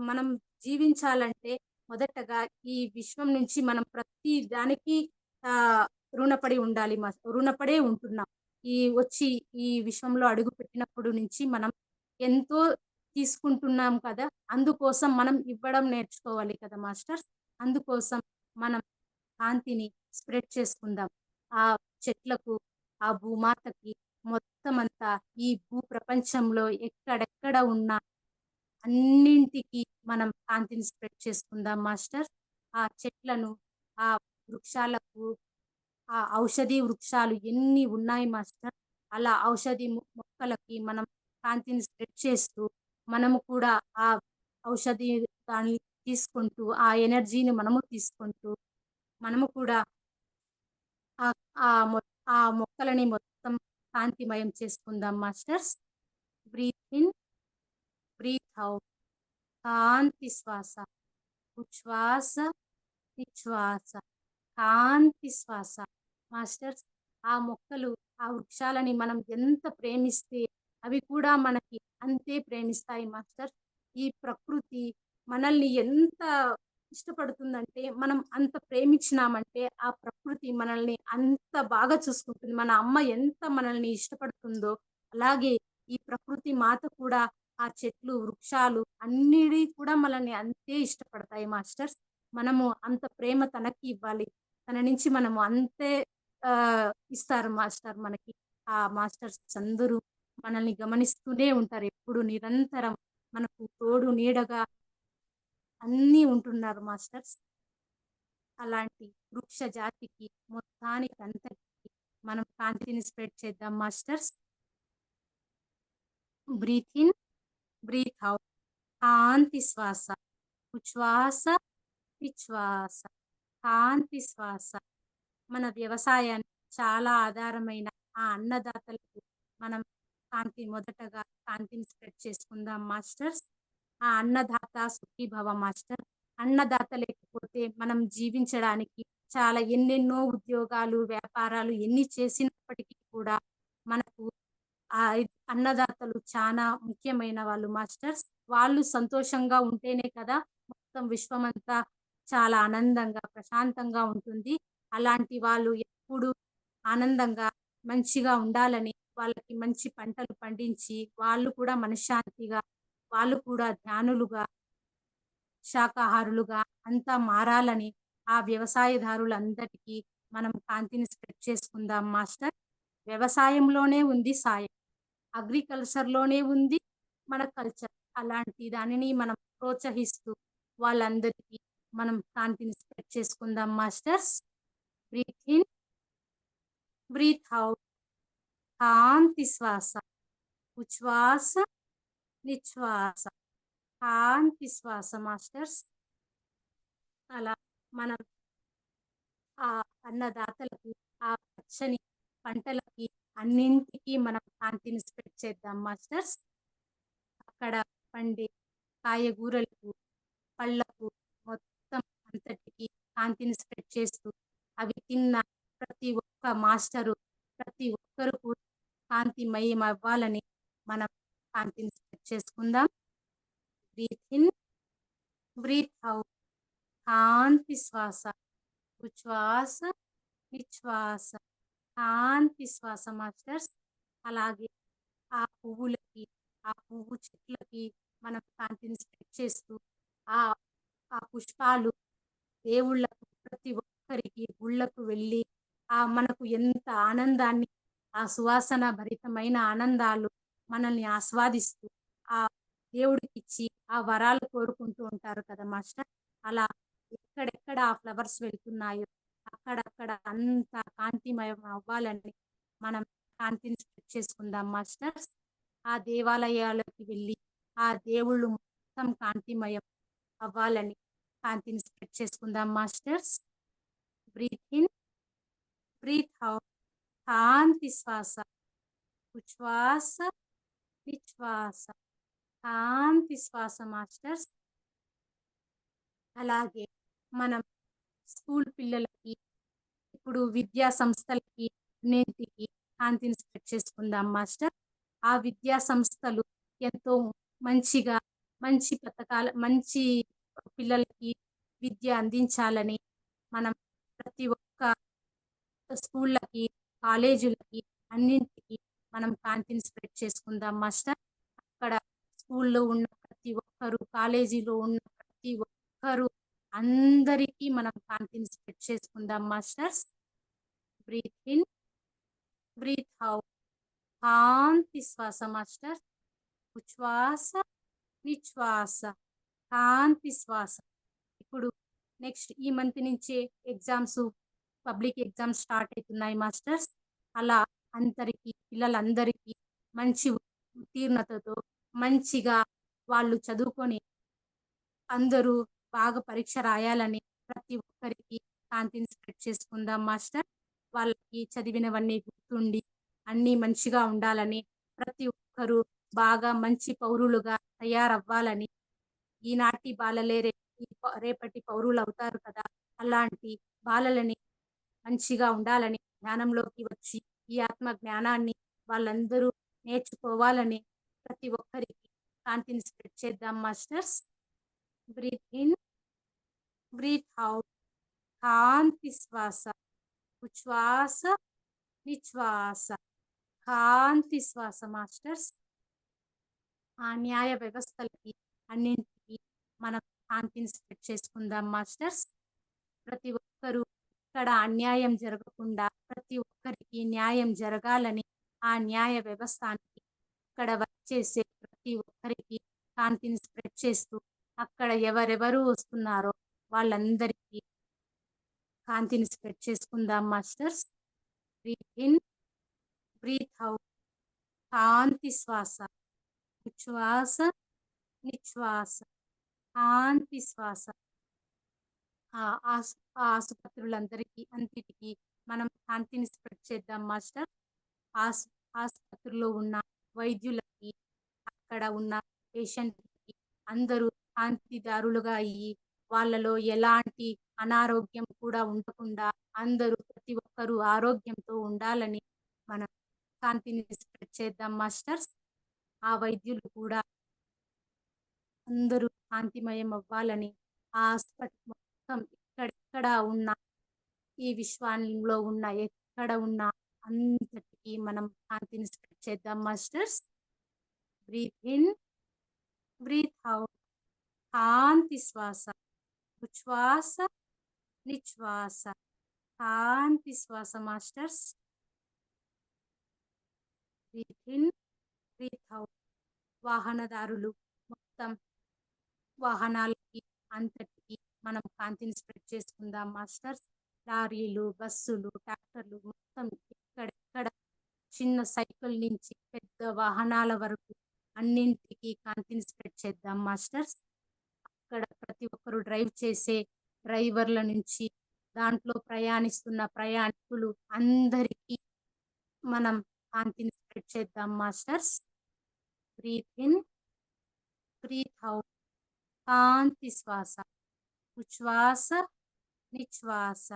మనం జీవించాలంటే మొదటగా ఈ విశ్వం నుంచి మనం ప్రతి దానికి ఆహ్, రుణపడి ఉండాలి. రుణపడే ఉంటున్నాం. వచ్చి ఈ విశ్వంలో అడుగుపెట్టినప్పుడు నుంచి మనం ఎంతో తీసుకుంటున్నాం కదా! అందుకోసం మనం ఇవ్వడం నేర్చుకోవాలి కదా మాస్టర్స్. అందుకోసం మనం కాంతిని స్ప్రెడ్ చేసుకుందాం. ఆ చెట్లకు, ఆ భూమాతకి మొత్తమంతా ఈ భూప్రపంచంలో ఎక్కడెక్కడ ఉన్న అన్నింటికి మనం కాంతిని స్ప్రెడ్ చేసుకుందాం మాస్టర్స్. ఆ చెట్లను, ఆ వృక్షాలకు, ఆ ఔషధి వృక్షాలు ఎన్ని ఉన్నాయి మాస్టర్. అలా ఔషధి మొక్కలకి మనం కాంతిని స్ప్రెడ్ చేస్తూ, మనము కూడా ఆ ఔషధి దాన్ని తీసుకుంటూ, ఆ ఎనర్జీని మనము తీసుకుంటూ, మనము కూడా ఆహ్, ఆ మొ ఆ మొక్కలని మొత్తం కాంతిమయం చేసుకుందాం masters. Breath in, breath out. కాంతి శ్వాస. ఉచ్ఛ్వాస, నిశ్వాస. కాంతి శ్వాస. మాస్టర్స్, ఆ మొక్కలు, ఆ వృక్షాలని మనం ఎంత ప్రేమిస్తే అవి కూడా మనకి అంతే ప్రేమిస్తాయి మాస్టర్స్. ఈ ప్రకృతి మనల్ని ఎంత ఇష్టపడుతుందంటే, మనం అంత ప్రేమించినామంటే ఆ ప్రకృతి మనల్ని అంత బాగా చూసుకుంటుంది. మన అమ్మ ఎంత మనల్ని ఇష్టపడుతుందో, అలాగే ఈ ప్రకృతి మాత కూడా ఆ చెట్లు, వృక్షాలు అన్నిటివి కూడా మనల్ని అంతే ఇష్టపడతాయి మాస్టర్స్. మనము అంత ప్రేమ తనకి ఇవ్వాలి. తన నుంచి మనము అంతే ఇస్తారు మాస్టర్ మనకి. ఆ మాస్టర్స్ అందరూ మనల్ని గమనిస్తూనే ఉంటారు. ఎప్పుడు నిరంతరం మనకు తోడు నీడగా అన్నీ ఉంటున్నారు మాస్టర్స్. అలాంటి వృక్ష జాతికి మొత్తానికంతటికి మనం కాంతిని స్ప్రెడ్ చేద్దాం masters. Breath in, breath out. కాంతి శ్వాస. ఉచ్ఛ్వాస, నిశ్వాస. కాంతి శ్వాస. మన వ్యవసాయానికి చాలా ఆధారమైన ఆ అన్నదాతలకు మనం మొదటగా కాంతిని స్ప్రెడ్ చేసుకుందాం మాస్టర్స్. ఆ అన్నదాత సుఖీభవ మాస్టర్. అన్నదాత లేకపోతే మనం జీవించడానికి చాలా ఎన్నెన్నో ఉద్యోగాలు, వ్యాపారాలు ఎన్ని చేసినప్పటికీ కూడా మనకు అన్నదాతలు చాలా ముఖ్యమైన వాళ్ళు మాస్టర్స్. వాళ్ళు సంతోషంగా ఉంటేనే కదా మొత్తం విశ్వమంతా చాలా ఆనందంగా, ప్రశాంతంగా ఉంటుంది. అలాంటి వాళ్ళు ఎప్పుడు ఆనందంగా, మంచిగా ఉండాలని, వాళ్ళకి మంచి పంటలు పండించి, వాళ్ళు కూడా మనశ్శాంతిగా, వాళ్ళు కూడా జ్ఞానులుగా, శాకాహారులుగా అంతా మారాలని ఆ వ్యవసాయదారులందరికీ మనం కాంతిని స్ప్రెడ్ చేసుకుందాం మాస్టర్. వ్యవసాయంలోనే ఉంది సాయం. అగ్రికల్చర్‌లోనే ఉంది మన కల్చర్. అలాంటి దానిని మనం ప్రోత్సహిస్తూ వాళ్ళందరికీ మనం కాంతిని స్ప్రెడ్ చేసుకుందాం masters. Breath in, breath out. కాంతి శ్వాస. ఉచ్ఛ్వాస, నిశ్వాస. కాంతి శ్వాస మాస్టర్స్. అలా మనం ఆ అన్నదాతలకి, ఆ పచ్చని పంటలకి అన్నింటికి మనం కాంతిని స్ప్రెడ్ చేద్దాం మాస్టర్స్. అక్కడ పండే కాయగూరలకు, పళ్ళకు మొత్తం అంతటికి కాంతిని స్ప్రెడ్ చేస్తూ, అవి తిన్న ప్రతి ఒక్క మాస్టరు, ప్రతి ఒక్కరు కూడా కాంతిమయం అవ్వాలని మనం కాంతిని స్ప్రెడ్ చేసుకుందాం. Breathe in, breath out. కాంతి శ్వాస. ఉచ్ఛ్వాస, నిశ్వాస. కాంతి శ్వాస మాస్టర్స్. అలాగే ఆ పువ్వులకి, ఆ పువ్వు చెట్లకి మనం కాంతిని స్ప్రెడ్ చేస్తూ, ఆ ఆ పుష్పాలు దేవుళ్ళకు, ప్రతి ఒక్కరికి గుళ్ళకు వెళ్ళి మనకు ఎంత ఆనందాన్ని, ఆ సువాసన భరితమైన ఆనందాలు మనల్ని ఆస్వాదిస్తూ ఆ దేవుడికిచ్చి ఆ వరాలు కోరుకుంటూ ఉంటారు కదా మాస్టర్. అలా ఎక్కడెక్కడ ఆ ఫ్లవర్స్ వెళ్తున్నాయో అక్కడక్కడ అంతా కాంతిమయం అవ్వాలని మనం కాంతిని స్ప్రెడ్ చేసుకుందాం మాస్టర్స్. ఆ దేవాలయాలకు వెళ్ళి ఆ దేవుళ్ళు మొత్తం కాంతిమయం అవ్వాలని కాంతిని స్ప్రెడ్ చేసుకుందాం masters. Breath in, breath out. కాంతి శ్వాస. ఉచ్ఛ్వాస, నిశ్వాస. కాంతి శ్వాస మాస్టర్స్. అలాగే మనం స్కూల్ పిల్లలకి, ఇప్పుడు విద్యా సంస్థలకి అన్నింటికి కాంతిని స్ప్రెడ్ చేసుకుందాం మాస్టర్. ఆ విద్యా సంస్థలు ఎంతో మంచిగా, మంచి పథకాలు, మంచి పిల్లలకి విద్య అందించాలని మనం ప్రతి ఒక్క స్కూళ్ళకి, కాలేజీలకి అన్నింటికి మనం కాంతిని స్ప్రెడ్ చేసుకుందాం మాస్టర్. అక్కడ స్కూల్లో ఉన్న ప్రతి ఒక్కరు, కాలేజీలో ఉన్న ప్రతి ఒక్కరు అందరికీ మనం కాంతిని స్ప్రెడ్ చేసుకుందాం masters. Breath in, breath out. కాంతి శ్వాస మాస్టర్. ఉచ్ఛ్వాస, నిశ్వాస. కాంతి శ్వాస. ఇప్పుడు నెక్స్ట్ ఈ మంత్ నుంచే ఎగ్జామ్స్, పబ్లిక్ ఎగ్జామ్స్ స్టార్ట్ అవుతున్నాయి మాస్టర్స్. అలా అందరికీ, పిల్లలందరికీ మంచి ఉత్తీర్ణతతో మంచిగా వాళ్ళు చదువుకొని అందరూ బాగా పరీక్ష రాయాలని ప్రతి ఒక్కరికి కాంతిని స్ప్రెడ్ చేసుకుందాం మాస్టర్. వాళ్ళకి చదివినవన్నీ గుర్తుండి అన్నీ మంచిగా ఉండాలని, ప్రతి ఒక్కరూ బాగా మంచి పౌరులుగా తయారవ్వాలని, ఈనాటి బాలలే రేపటి పౌరులు అవుతారు కదా, అలాంటి బాలలని మంచిగా ఉండాలని, జ్ఞానంలోకి వచ్చి ఈ ఆత్మ జ్ఞానాన్ని వాళ్ళందరూ నేర్చుకోవాలని ప్రతి ఒక్కరికి కాంతిని స్ప్రెడ్ చేద్దాం masters. Breath in, breath out. కాంతి శ్వాస. ఉచ్ఛ్వాస, నిశ్వాస. కాంతి శ్వాస మాస్టర్స్. ఆ న్యాయ వ్యవస్థలకి అన్నింటికి మనం కాంతిని స్ప్రెడ్ చేసుకుందాం మాస్టర్స్. ప్రతి ఒక్కరూ ఇక్కడ అన్యాయం జరగకుండా ప్రతి ఒక్కరికి న్యాయం జరగాలని ఆ న్యాయ వ్యవస్థానికి ఇక్కడ వర్క్ చేసే ప్రతి ఒక్కరికి కాంతిని స్ప్రెడ్ చేస్తూ అక్కడ ఎవరెవరు వస్తున్నారో వాళ్ళందరికీ కాంతిని స్ప్రెడ్ చేసుకుందాం masters. Breath in, breath out. కాంతి శ్వాస. ఉచ్ఛ్వాస, నిశ్వాస. కాంతి శ్వాస. ఆ ఆస్ ఆ ఆసుపత్రులందరికీ అంతటికి మనం కాంతిని స్ప్రెడ్ చేద్దాం మాస్టర్. ఆస్ ఆసుపత్రిలో ఉన్న వైద్యులకి, అక్కడ ఉన్న పేషెంట్‌కి అందరూ కాంతిదారులుగా అయ్యి, వాళ్ళలో ఎలాంటి అనారోగ్యం కూడా ఉండకుండా అందరూ ప్రతి ఒక్కరూ ఆరోగ్యంతో ఉండాలని మనం కాంతిని స్ప్రెడ్ చేద్దాం మాస్టర్స్. ఆ వైద్యులు కూడా అందరూ కాంతిమయం అవ్వాలని ఆ హాస్పిటల్ మొత్తం ఎక్కడెక్కడ ఉన్న, ఈ విశ్వంలో ఉన్న ఎక్కడ ఉన్న అంతటికి మనం కాంతిని స్ప్రెడ్ చేద్దాం masters. Breath in, breath out. కాంతి శ్వాస. ఉచ్ఛ్వాస, నిశ్వాస. కాంతి శ్వాస masters. Breath in, breath out. వాహనదారులు మొత్తం వాహనాలకి అంతటికి మనం కాంతిని స్ప్రెడ్ చేసుకుందాం మాస్టర్స్. లారీలు, బస్సులు, ట్రాక్టర్లు మొత్తం ఎక్కడెక్కడ చిన్న సైకిల్ నుంచి పెద్ద వాహనాల వరకు అన్నింటికి కాంతిని స్ప్రెడ్ చేద్దాం మాస్టర్స్. అక్కడ ప్రతి ఒక్కరు డ్రైవ్ చేసే డ్రైవర్ల నుంచి దాంట్లో ప్రయాణిస్తున్న ప్రయాణికులు అందరికీ మనం కాంతిని స్ప్రెడ్ చేద్దాం masters. Breath in, breath out. కాంతి శ్వాస. ఉచ్ఛ్వాస, నిశ్వాస.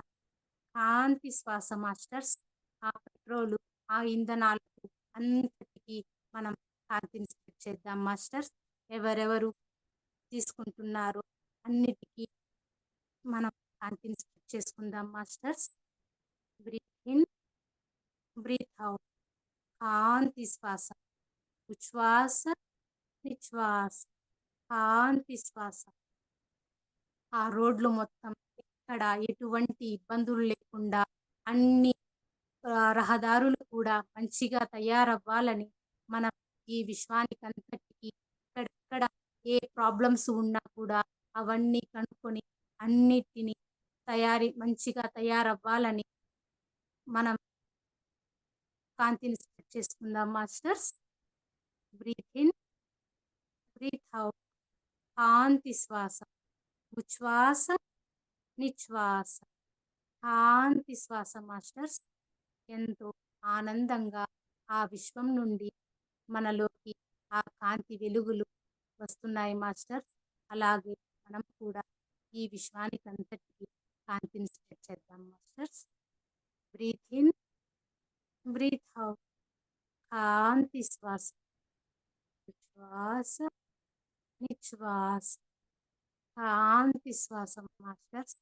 కాంతి శ్వాస మాస్టర్స్. ఆ పెట్రోలు, ఆ ఇంధనాలకు అంతటికి మనం కాంతిని స్ప్రెడ్ చేద్దాం మాస్టర్స్. ఎవరెవరు తీసుకుంటున్నారో అన్నిటికీ మనం కాంతిని స్ప్రెడ్ చేసుకుందాం masters. Breath in, breath out. కాంతి శ్వాస. ఉచ్ఛ్వాస, నిశ్వాస. కాంతి శ్వాస. ఆ రోడ్లు మొత్తం ఎక్కడ ఎటువంటి ఇబ్బందులు లేకుండా అన్ని రహదారులు కూడా మంచిగా తయారవ్వాలని మనం ఈ విశ్వానికి అంతటికి ఎక్కడెక్కడ ఏ ప్రాబ్లమ్స్ ఉన్నా కూడా అవన్నీ కనుక్కొని అన్నిటిని మంచిగా తయారవ్వాలని మనం కాంతిని స్ప్రెడ్ చేసుకుందాం masters. Breath in, breath out. కాంతి శ్వాస. ఉచ్ఛ్వాస, నిశ్వాస. కాంతి శ్వాస మాస్టర్స్. ఎంతో ఆనందంగా ఆ విశ్వం నుండి మనలోకి ఆ కాంతి వెలుగులు వస్తున్నాయి మాస్టర్స్. అలాగే మనం కూడా ఈ విశ్వానికి అంతటికి కాంతిని స్ప్రెడ్ చేద్దాం masters. Breath in, breath out. కాంతి శ్వాస. ఉచ్ఛ్వాస, నిశ్వాస. కాంతి శ్వాస మాస్టర్స్.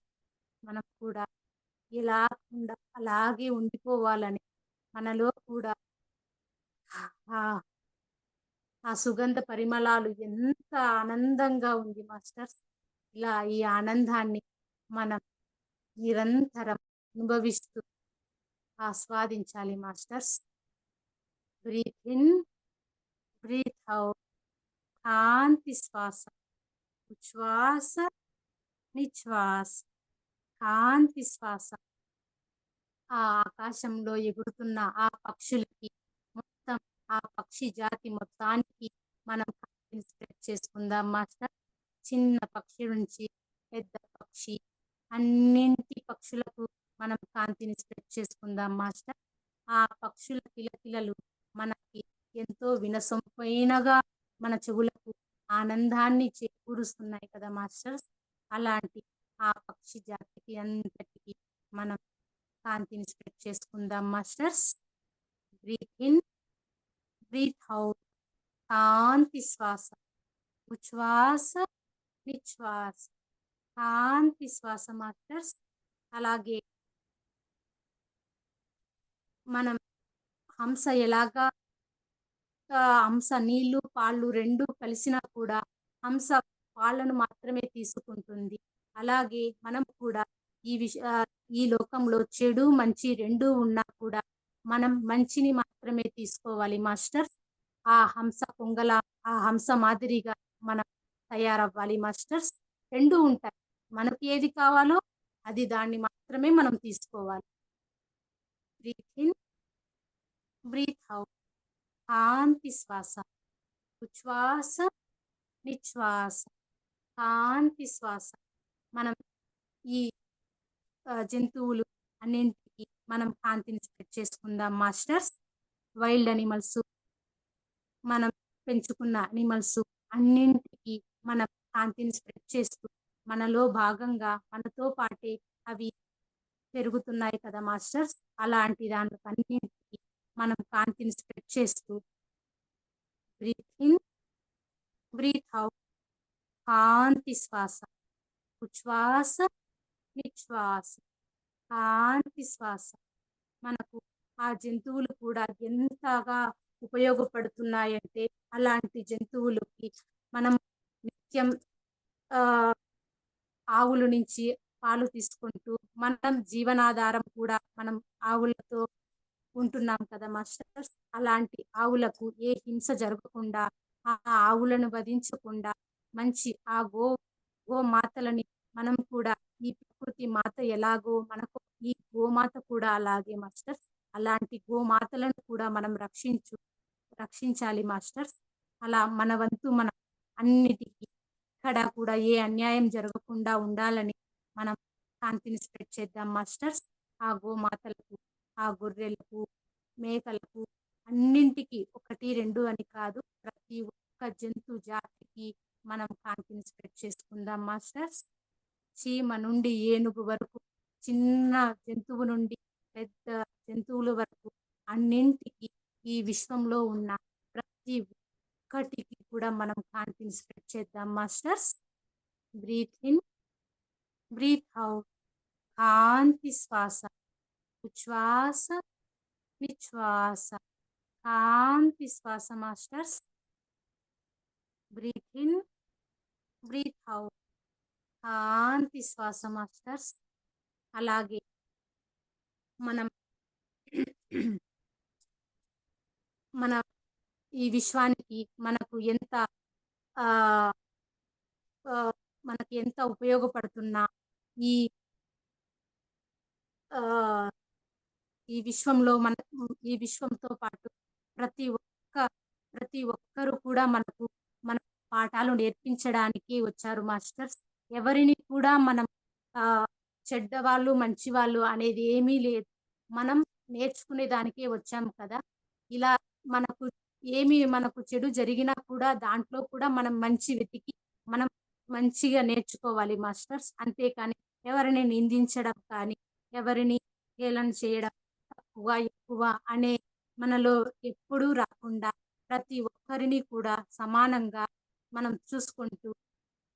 మనం కూడా ఇలా అలాగే ఉండిపోవాలని మనలో కూడా ఆ సుగంధ పరిమళాలు ఎంత ఆనందంగా ఉంది మాస్టర్స్. ఇలా ఈ ఆనందాన్ని మనం నిరంతరం అనుభవిస్తూ ఆస్వాదించాలి masters. Breath in, breath out. కాంతి శ్వాస. ఉచ్ఛ్వాస, నిశ్వాస. కాంతి శ్వాస. ఆ ఆకాశంలో ఎగురుతున్న ఆ పక్షులకి మొత్తం ఆ పక్షి జాతి మొత్తానికి మనం కాంతిని స్ప్రెడ్ చేసుకుందాం మాస్టర్. చిన్న పక్షి నుంచి పెద్ద పక్షి అన్నింటి పక్షులకు మనం కాంతిని స్ప్రెడ్ చేసుకుందాం మాస్టర్. ఆ పక్షుల కిలకిలలు మనకి ఎంతో వినసొంపైనగా మన చెవులకు ఆనందాన్ని చేకూరుస్తున్నాయి కదా మాస్టర్స్. అలాంటి ఆ పక్షి జాతికి అంతటికి మనం కాంతిని స్ప్రెడ్ చేసుకుందాం masters. Breath in, breath out. కాంతి శ్వాస. ఉచ్ఛ్వాస, నిశ్వాస. కాంతి శ్వాస మాస్టర్స్. అలాగే మనం హంస ఎలాగా హంస నీళ్లు పాళ్ళు రెండు కలిసినా కూడా హంస పాలను మాత్రమే తీసుకుంటుంది. అలాగే మనం కూడా ఈ లోకంలో చెడు మంచి రెండు ఉన్నా కూడా మనం మంచిని మాత్రమే తీసుకోవాలి మాస్టర్స్. ఆ హంస మాదిరిగా మనం తయారవ్వాలి మాస్టర్స్. రెండు ఉంటాయి, మనకి ఏది కావాలో అది దాన్ని మాత్రమే మనం తీసుకోవాలి. Breathe in, breath out. కాంతి శ్వాస. ఉచ్ఛ్వాస, నిశ్వాస. కాంతి శ్వాస. మనం ఈ జంతువులు అన్నింటికి మనం కాంతిని స్ప్రెడ్ చేసుకుందాం మాస్టర్స్. వైల్డ్ అనిమల్స్, మనం పెంచుకున్న అనిమల్స్ అన్నింటికి మనం కాంతిని స్ప్రెడ్ చేస్తూ మనలో భాగంగా మనతో పాటే అవి పెరుగుతున్నాయి కదా మాస్టర్స్. అలాంటి దానికన్నింటికి మనం కాంతిని స్ప్రెడ్ చేస్తూ బ్రీత్ ఇన్, బ్రీత్ అవుట్. కాంతి శ్వాస. ఉచ్ఛ్వాస, నిశ్వాస. కాంతి శ్వాస. మనకు ఆ జంతువులు కూడా ఎంతగా ఉపయోగపడుతున్నాయంటే, అలాంటి జంతువులకి మనం నిత్యం ఆహ్, ఆవుల నుంచి పాలు తీసుకుంటూ, మనం జీవనాధారం కూడా మనం ఆవులతో ఉంటున్నాం కదా మాస్టర్స్. అలాంటి ఆవులకు ఏ హింస జరగకుండా, ఆ ఆవులను వధించకుండా, మంచి ఆ గోమాతలని మనం కూడా ఈ ప్రకృతి మాత ఎలాగో మనకు ఈ గోమాత కూడా అలాగే మాస్టర్స్. అలాంటి గోమాతలను కూడా మనం రక్షించాలి మాస్టర్స్. అలా మన వంతు మనం అన్నిటికి ఎక్కడ కూడా ఏ అన్యాయం జరగకుండా ఉండాలని మనం శాంతిని స్ప్రెడ్ చేద్దాం మాస్టర్స్. ఆ గోమాతలకు, ఆ గొర్రెలకు, మేకలకు అన్నింటికి 1, 2 అని కాదు. ప్రతి ఒక్క జంతు జాతికి మనం కాంతిని స్ప్రెడ్ చేసుకుందాం మాస్టర్స్. చీమ నుండి ఏనుగు వరకు, చిన్న జంతువు నుండి పెద్ద జంతువుల వరకు అన్నింటికి ఈ విశ్వంలో ఉన్న ప్రతి ఒక్కటికి కూడా మనం కాంతిని స్ప్రెడ్ చేద్దాం masters. Breath in, breath out. కాంతి శ్వాస. ఉచ్ఛ్వాస, నిశ్వాస. కాంతి శ్వాస masters. Breath in, breath out. కాంతి శ్వాస మాస్టర్స్. అలాగే మనం మన ఈ విశ్వానికి మనకు ఎంత ఆహ్, ఆహ్, మనకి ఎంత ఉపయోగపడుతున్నా ఈ ఆహ్, ఈ విశ్వంలో ఈ విశ్వంతో పాటు ప్రతి ఒక్క ప్రతి ఒక్కరు కూడా మన పాఠాలు నేర్పించడానికి వచ్చారు మాస్టర్స్. ఎవరిని కూడా మనం ఆహ్, చెడ్డవాళ్ళు, మంచివాళ్ళు అనేది ఏమీ లేదు. మనం నేర్చుకునే దానికే వచ్చాం కదా! ఇలా మనకు మనకు చెడు జరిగినా కూడా దాంట్లో కూడా మనం మంచి వెతికి మనం మంచిగా నేర్చుకోవాలి మాస్టర్స్. అంతేకాని ఎవరిని నిందించడం కానీ, ఎవరిని హేళన చేయడం, తక్కువ, ఎక్కువ అనే మనలో ఎప్పుడూ రాకుండా ప్రతి ఒక్కరిని కూడా సమానంగా మనం చూసుకుంటూ,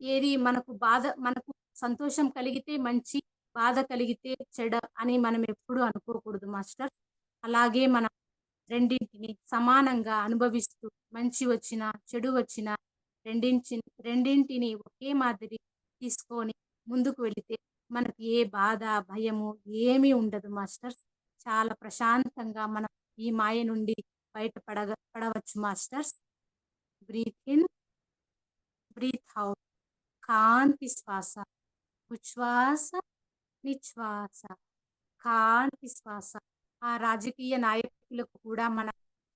ఏది మనకు సంతోషం కలిగితే మంచి, బాధ కలిగితే చెడ అని మనం ఎప్పుడూ అనుకోకూడదు మాస్టర్స్. అలాగే మనం రెండింటిని సమానంగా అనుభవిస్తూ, మంచి వచ్చినా, చెడు వచ్చినా రెండింటిని ఒకే మాదిరి తీసుకొని ముందుకు వెళితే మనకి ఏ బాధ, భయము ఏమీ ఉండదు మాస్టర్స్. చాలా ప్రశాంతంగా మనం ఈ మాయ నుండి పడవచ్చు masters. Breath in, breath out. కాంతి శ్వాస. ఉచ్ఛ్వాస, నిశ్వాస. కాంతి శ్వాస. ఆ రాజకీయ నాయకులకు కూడా మన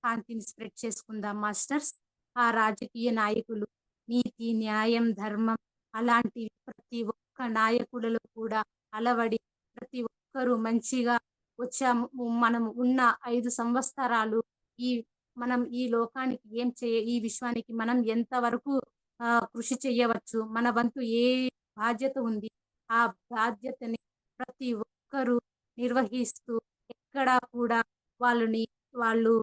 కాంతిని స్ప్రెడ్ చేసుకుందాం మాస్టర్స్. ఆ రాజకీయ నాయకులు నీతి, న్యాయం, ధర్మం అలాంటి ప్రతి ఒక్క నాయకులలో కూడా అలవడి ప్రతి ఒక్కరూ మంచిగా వచ్చాము. మనం ఉన్న 5 సంవత్సరాలు ఈ మనం ఈ లోకానికి ఈ విశ్వానికి మనం ఎంతవరకు కృషి చేయవచ్చు, మన వంతు ఏ బాధ్యత ఉంది, ఆ బాధ్యతని ప్రతి ఒక్కరూ నిర్వహిస్తూ ఎక్కడా కూడా వాళ్ళు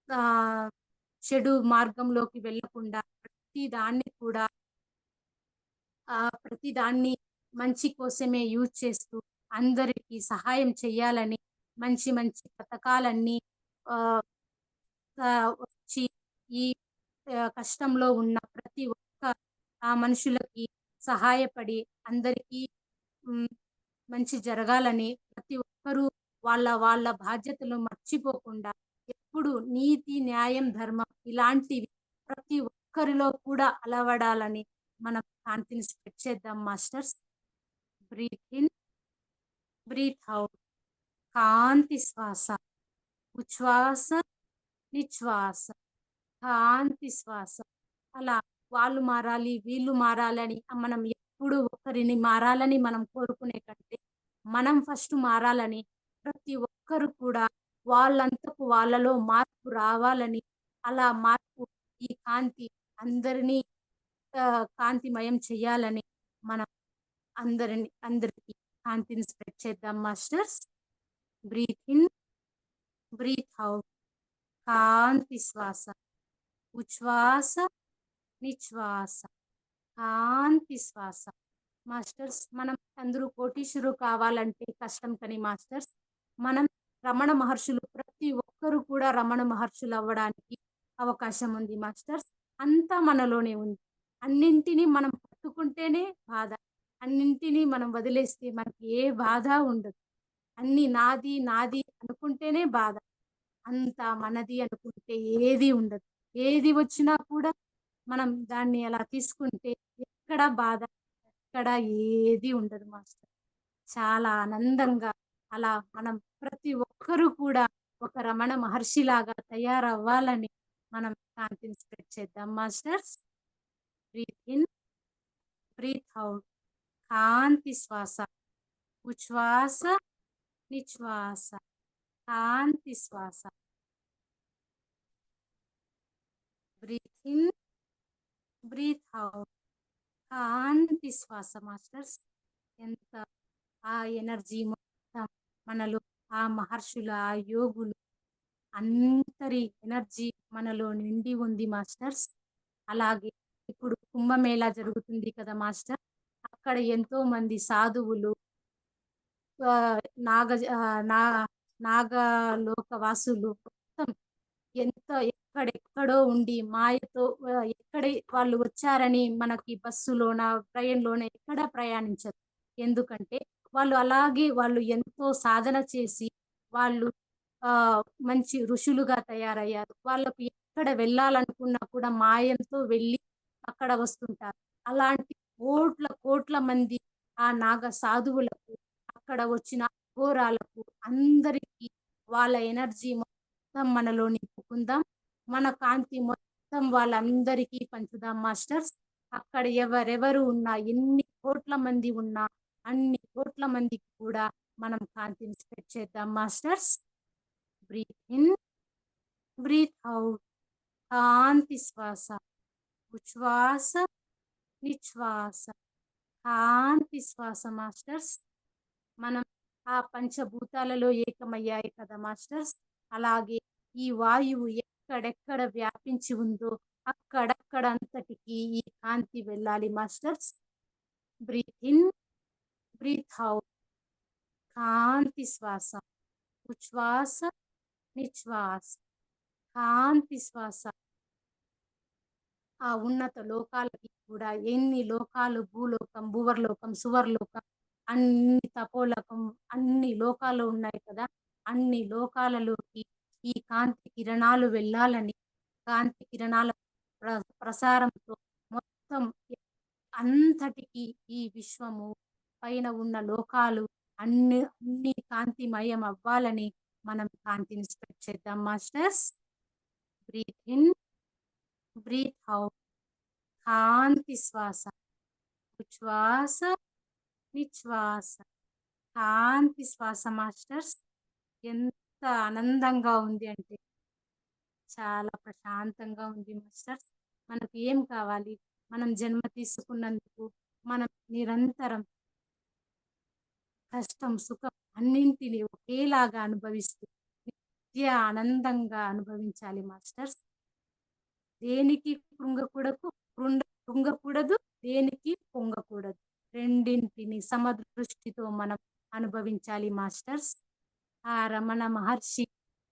ఆహ్, చెడు మార్గంలోకి వెళ్ళకుండా ప్రతి దాన్ని మంచి కోసమే యూజ్ చేస్తూ అందరికీ సహాయం చేయాలని మంచి మంచి పథకాలన్నీ ఆహ్, వచ్చి ఈ కష్టంలో ఉన్న ప్రతి ఒక్క మనుషులకి సహాయపడి అందరికీ హ్మ్. మంచి జరగాలని ప్రతి ఒక్కరూ వాళ్ళ వాళ్ళ బాధ్యతలు మర్చిపోకుండా ఎప్పుడు నీతి, న్యాయం, ధర్మం ఇలాంటివి ప్రతి ఒక్కరిలో కూడా అలవడాలని మనం కాంతిని స్ప్రెడ్ చేద్దాం masters. Breath in, breath out. కాంతి శ్వాస. ఉచ్ఛ్వాస, నిశ్వాస. కాంతి శ్వాస. అలా వాళ్ళు మారాలి, వీళ్ళు మారాలని మనం ఎప్పుడు ఒకరిని మారాలని మనం కోరుకునే కంటే, మనం ఫస్ట్ మారాలని ప్రతి ఒక్కరు కూడా వాళ్ళంతకు వాళ్ళలో మార్పు రావాలని, అలా మార్పు ఈ కాంతి అందరినీ కాంతిమయం చేయాలని మనం అందరికీ కాంతిని స్ప్రెడ్ చేద్దాం masters. Breath in, breath out. కాంతి శ్వాస. ఉచ్ఛ్వాస, నిశ్వాస. కాంతి శ్వాస. మాస్టర్స్ మనం అందరూ కోటీశ్వరులు కావాలంటే కష్టం కానీ మాస్టర్స్, మనం రమణ మహర్షులు కూడా రమణ మహర్షులు అవ్వడానికి అవకాశం ఉంది మాస్టర్స్. అంతా మనలోనే ఉంది. అన్నింటిని మనం పట్టుకుంటేనే బాధ. అన్నింటిని మనం వదిలేస్తే మనకి ఏ బాధ ఉండదు. అన్నీ నాది, నాది అనుకుంటేనే బాధ. అంతా మనది అనుకుంటే ఏది ఉండదు. ఏది వచ్చినా కూడా మనం దాన్ని అలా తీసుకుంటే ఎక్కడ బాధ, ఎక్కడ ఏది ఉండదు మాస్టర్. చాలా ఆనందంగా అలా మనం ప్రతి ఒక్కరూ కూడా ఒక రమణ మహర్షిలాగా తయారవ్వాలని మనం కాంతిని స్ప్రెడ్ చేద్దాం masters. Breath in, breath out. కాంతి శ్వాస. ఉచ్ఛ్వాస, నిశ్వాస. కాంతి శ్వాస. Breath in, breath out. కాంతి శ్వాస మాస్టర్స్. ఎంత ఆ ఎనర్జీ మొత్తం మనలో ఆ మహర్షుల, ఆ యోగులు అందరి ఎనర్జీ మనలో నిండి ఉంది మాస్టర్స్. అలాగే ఇప్పుడు కుంభమేళా జరుగుతుంది కదా మాస్టర్. అక్కడ ఎంతో మంది సాధువులు, నాగ నా నాగలోకవాసులు మొత్తం ఎంత ఎక్కడెక్కడో ఉండి మాయతో ఎక్కడ వాళ్ళు వచ్చారని మనకి బస్సులోన, ట్రైన్‌లోన ఎక్కడ ప్రయాణించరు. ఎందుకంటే వాళ్ళు ఎంతో సాధన చేసి వాళ్ళు మంచి ఋషులుగా తయారయ్యారు. వాళ్ళకు ఎక్కడ వెళ్ళాలనుకున్నా కూడా మాయంతో వెళ్ళి అక్కడ వస్తుంటారు. అలాంటి కోట్ల కోట్ల మంది ఆ నాగ సాధువులకు, అక్కడ వచ్చిన అఘోరాలకు అందరికీ వాళ్ళ ఎనర్జీ మొత్తం మనలో నింపుకుందాం. మన కాంతి మొత్తం వాళ్ళందరికీ పంచుదాం మాస్టర్స్. అక్కడ ఎవరెవరు ఉన్నా, ఎన్ని కోట్ల మంది ఉన్నా, అన్ని కోట్ల మందికి కూడా మనం కాంతిని స్ప్రెడ్ చేద్దాం masters. Breath in, breath out. కాంతి శ్వాస. ఉచ్ఛ్వాస, నిశ్వాస. కాంతి శ్వాస మాస్టర్స్. మనం ఆ పంచభూతాలలో ఏకమయ్యాయి కదా మాస్టర్స్. అలాగే ఈ వాయువు ఎక్కడెక్కడ వ్యాపించి ఉందో అక్కడక్కడ అంతటికి ఈ కాంతి వెళ్ళాలి masters. Breath in, breath out. కాంతి శ్వాస. ఉచ్ఛ్వాస, నిశ్వాస. కాంతి శ్వాస. ఆ ఉన్నత లోకాలకి కూడా ఎన్ని లోకాలు, భూలోకం, భువర్లోకం, సువర్లోకం, అన్ని తపోలోకం, అన్ని లోకాలు ఉన్నాయి కదా. అన్ని లోకాలలోకి ఈ కాంతి కిరణాలు వెళ్ళాలని, కాంతి కిరణాల ప్రసారంతో మొత్తం అంతటికి ఈ విశ్వము పైన ఉన్న లోకాలు అన్ని కాంతిమయం అవ్వాలని మనం కాంతిని స్ప్రెడ్ చేద్దాం masters. Breath in, breath out. కాంతి శ్వాస. ఉచ్ఛ్వాస, నిశ్వాస. కాంతి శ్వాస మాస్టర్స్. ఎంత ఆనందంగా ఉంది అంటే చాలా ప్రశాంతంగా ఉంది మాస్టర్స్. మనకు ఏం కావాలి? మనం జన్మ తీసుకున్నందుకు మనం నిరంతరం కష్టం, సుఖం అన్నింటిని ఒకేలాగా అనుభవిస్తూ నిత్య ఆనందంగా అనుభవించాలి మాస్టర్స్. దేనికి కృంగకూడదు, దేనికి పొంగకూడదు. రెండింటిని సమదృష్టితో మనం అనుభవించాలి మాస్టర్స్. ఆ రమణ మహర్షి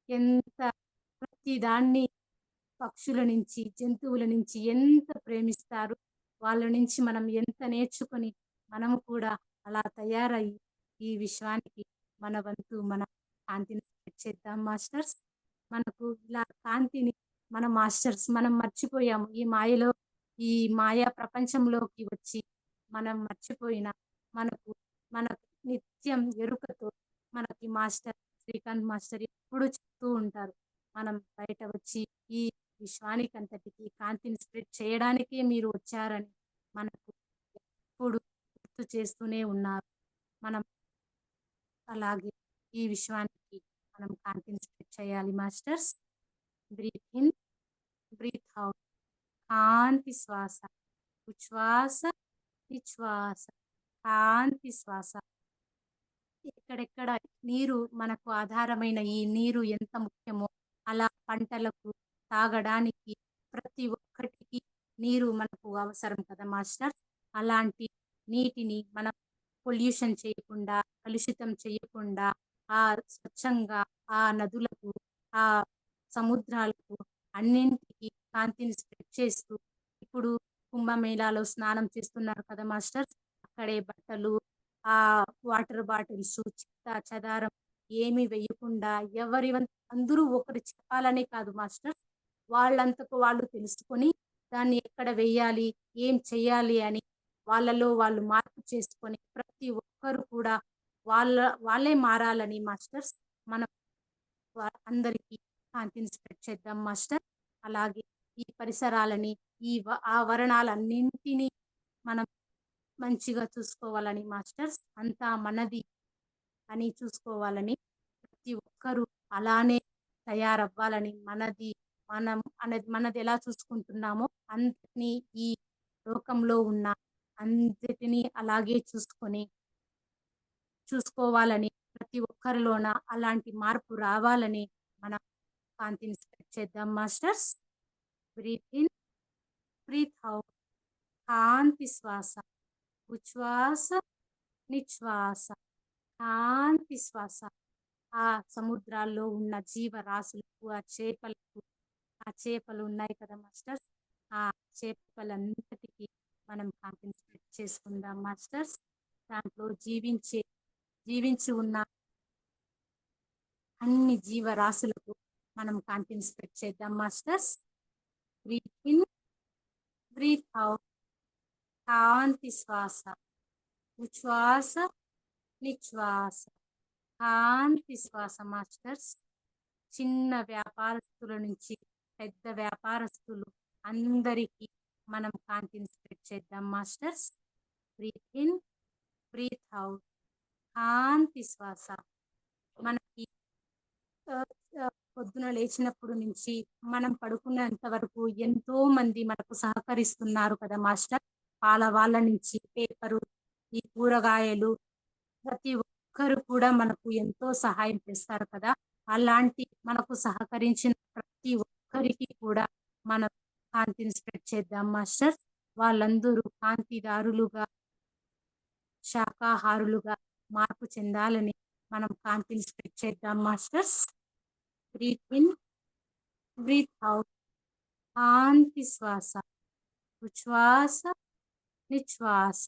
ఎంత ప్రతిదాన్ని పక్షుల నుంచి, జంతువుల నుంచి ఎంత ప్రేమిస్తారు. వాళ్ళ నుంచి మనం ఎంత నేర్చుకొని మనము కూడా అలా తయారయ్యి ఈ విశ్వానికి మన వంతు మన కాంతిని స్ప్రెడ్ చేద్దాం మాస్టర్స్. మనకు ఇలా కాంతిని మన మాస్టర్స్ మనం మర్చిపోయాము. ఈ మాయా ప్రపంచంలోకి వచ్చి మనం మర్చిపోయిన మనకు మనకు నిత్యం ఎరుకతో మనకి మాస్టర్ శ్రీకాంత్ మాస్టర్ ఎప్పుడూ చెప్తూ ఉంటారు. మనం బయట వచ్చి ఈ విశ్వానికంతటికి కాంతిని స్ప్రెడ్ చేయడానికే మీరు వచ్చారని మనకు ఎప్పుడు గుర్తు చేస్తూనే ఉన్నారు. మనం అలాగే ఈ విశ్వానికి మనం కాంతిని స్ప్రెడ్ చేయాలి masters. Breath in, breath out. కాంతి శ్వాస. ఉచ్ఛ్వాస, నిశ్వాస. కాంతి శ్వాస. ఎక్కడెక్కడ నీరు మనకు ఆధారమైన ఈ నీరు ఎంత ముఖ్యమో అలా పంటలకు తాగడానికి ప్రతి ఒక్కటికి నీరు మనకు అవసరం కదా మాస్టర్స్. అలాంటి నీటిని మనం పొల్యూషన్ చేయకుండా, కలుషితం చేయకుండా ఆ స్వచ్ఛంగా ఆ నదులకు, ఆ సముద్రాలకు అన్నింటికి కాంతిని స్ప్రెడ్ చేస్తూ ఇప్పుడు కుంభమేళాలో స్నానం చేస్తున్నారు కదా మాస్టర్స్. అక్కడే బట్టలు, వాటర్ బాటిల్స్, చెత్తా చెదారం ఏమి వేయకుండా అందరూ ఒకరు చెప్పాలనే కాదు మాస్టర్స్. వాళ్ళంతకు వాళ్ళు తెలుసుకొని దాన్ని ఎక్కడ వేయాలి, ఏం చెయ్యాలి అని వాళ్ళలో వాళ్ళు మార్పు చేసుకొని ప్రతి ఒక్కరు కూడా వాళ్ళ వాళ్ళే మారాలని మాస్టర్స్ మనం అందరికీ కాంతిని స్ప్రెడ్ చేద్దాం మాస్టర్. అలాగే ఈ పరిసరాలని ఆవరణాలన్నింటినీ మనం మంచిగా చూసుకోవాలని మాస్టర్స్. అంతా మనది అని చూసుకోవాలని ప్రతి ఒక్కరూ అలానే తయారవ్వాలని మనది ఎలా చూసుకుంటున్నామో అంతని ఈ లోకంలో ఉన్న అంతటినీ అలాగే చూసుకోవాలని ప్రతి ఒక్కరిలోన అలాంటి మార్పు రావాలని మనం కాంతిని స్ప్రెడ్ చేద్దాం masters. Breath in, breath out. కాంతి శ్వాస, ఉచ్ఛ్వాస, నిశ్వాస, కాంతి శ్వాస. ఆ సముద్రాల్లో ఉన్న జీవరాశులకు, ఆ చేపలు ఉన్నాయి కదా మాస్టర్స్, ఆ చేపలంతటికి మనం కాంతిని స్ప్రెడ్ చేసుకుందాం మాస్టర్స్. దాంట్లో జీవించి ఉన్న అన్ని జీవరాశులకు మనం కాంతిని స్ప్రెడ్ చేద్దాం masters. Breath in, breath out. కాంతి శ్వాస, ఉచ్ఛ్వాస, నిశ్వాస, కాంతి శ్వాస మాస్టర్స్. చిన్న వ్యాపారస్తుల నుంచి పెద్ద వ్యాపారస్తులు అందరికీ మనం కాంతిని స్ప్రెడ్ చేద్దాం masters. Breath in, breath out. కాంతి శ్వాస. మనకి పొద్దున లేచినప్పుడు నుంచి మనం పడుకునేంత వరకు ఎంతో మంది మనకు సహకరిస్తున్నారు కదా మాస్టర్. వాళ్ళ నుంచి పేపరు, ఈ కూరగాయలు, ప్రతి ఒక్కరు కూడా మనకు ఎంతో సహాయం చేస్తారు కదా. అలాంటి మనకు సహకరించిన ప్రతి ఒక్కరికి కూడా మనం కాంతిని స్ప్రెడ్ చేద్దాం మాస్టర్. వాళ్ళందరూ కాంతిదారులుగా, శాకాహారులుగా మార్పు చెందాలని మనం కాంతిని స్ప్రెడ్ చేద్దాం masters. Breath in, breath out. కాంతి శ్వాస, ఉచ్ఛ్వాస, నిశ్వాస,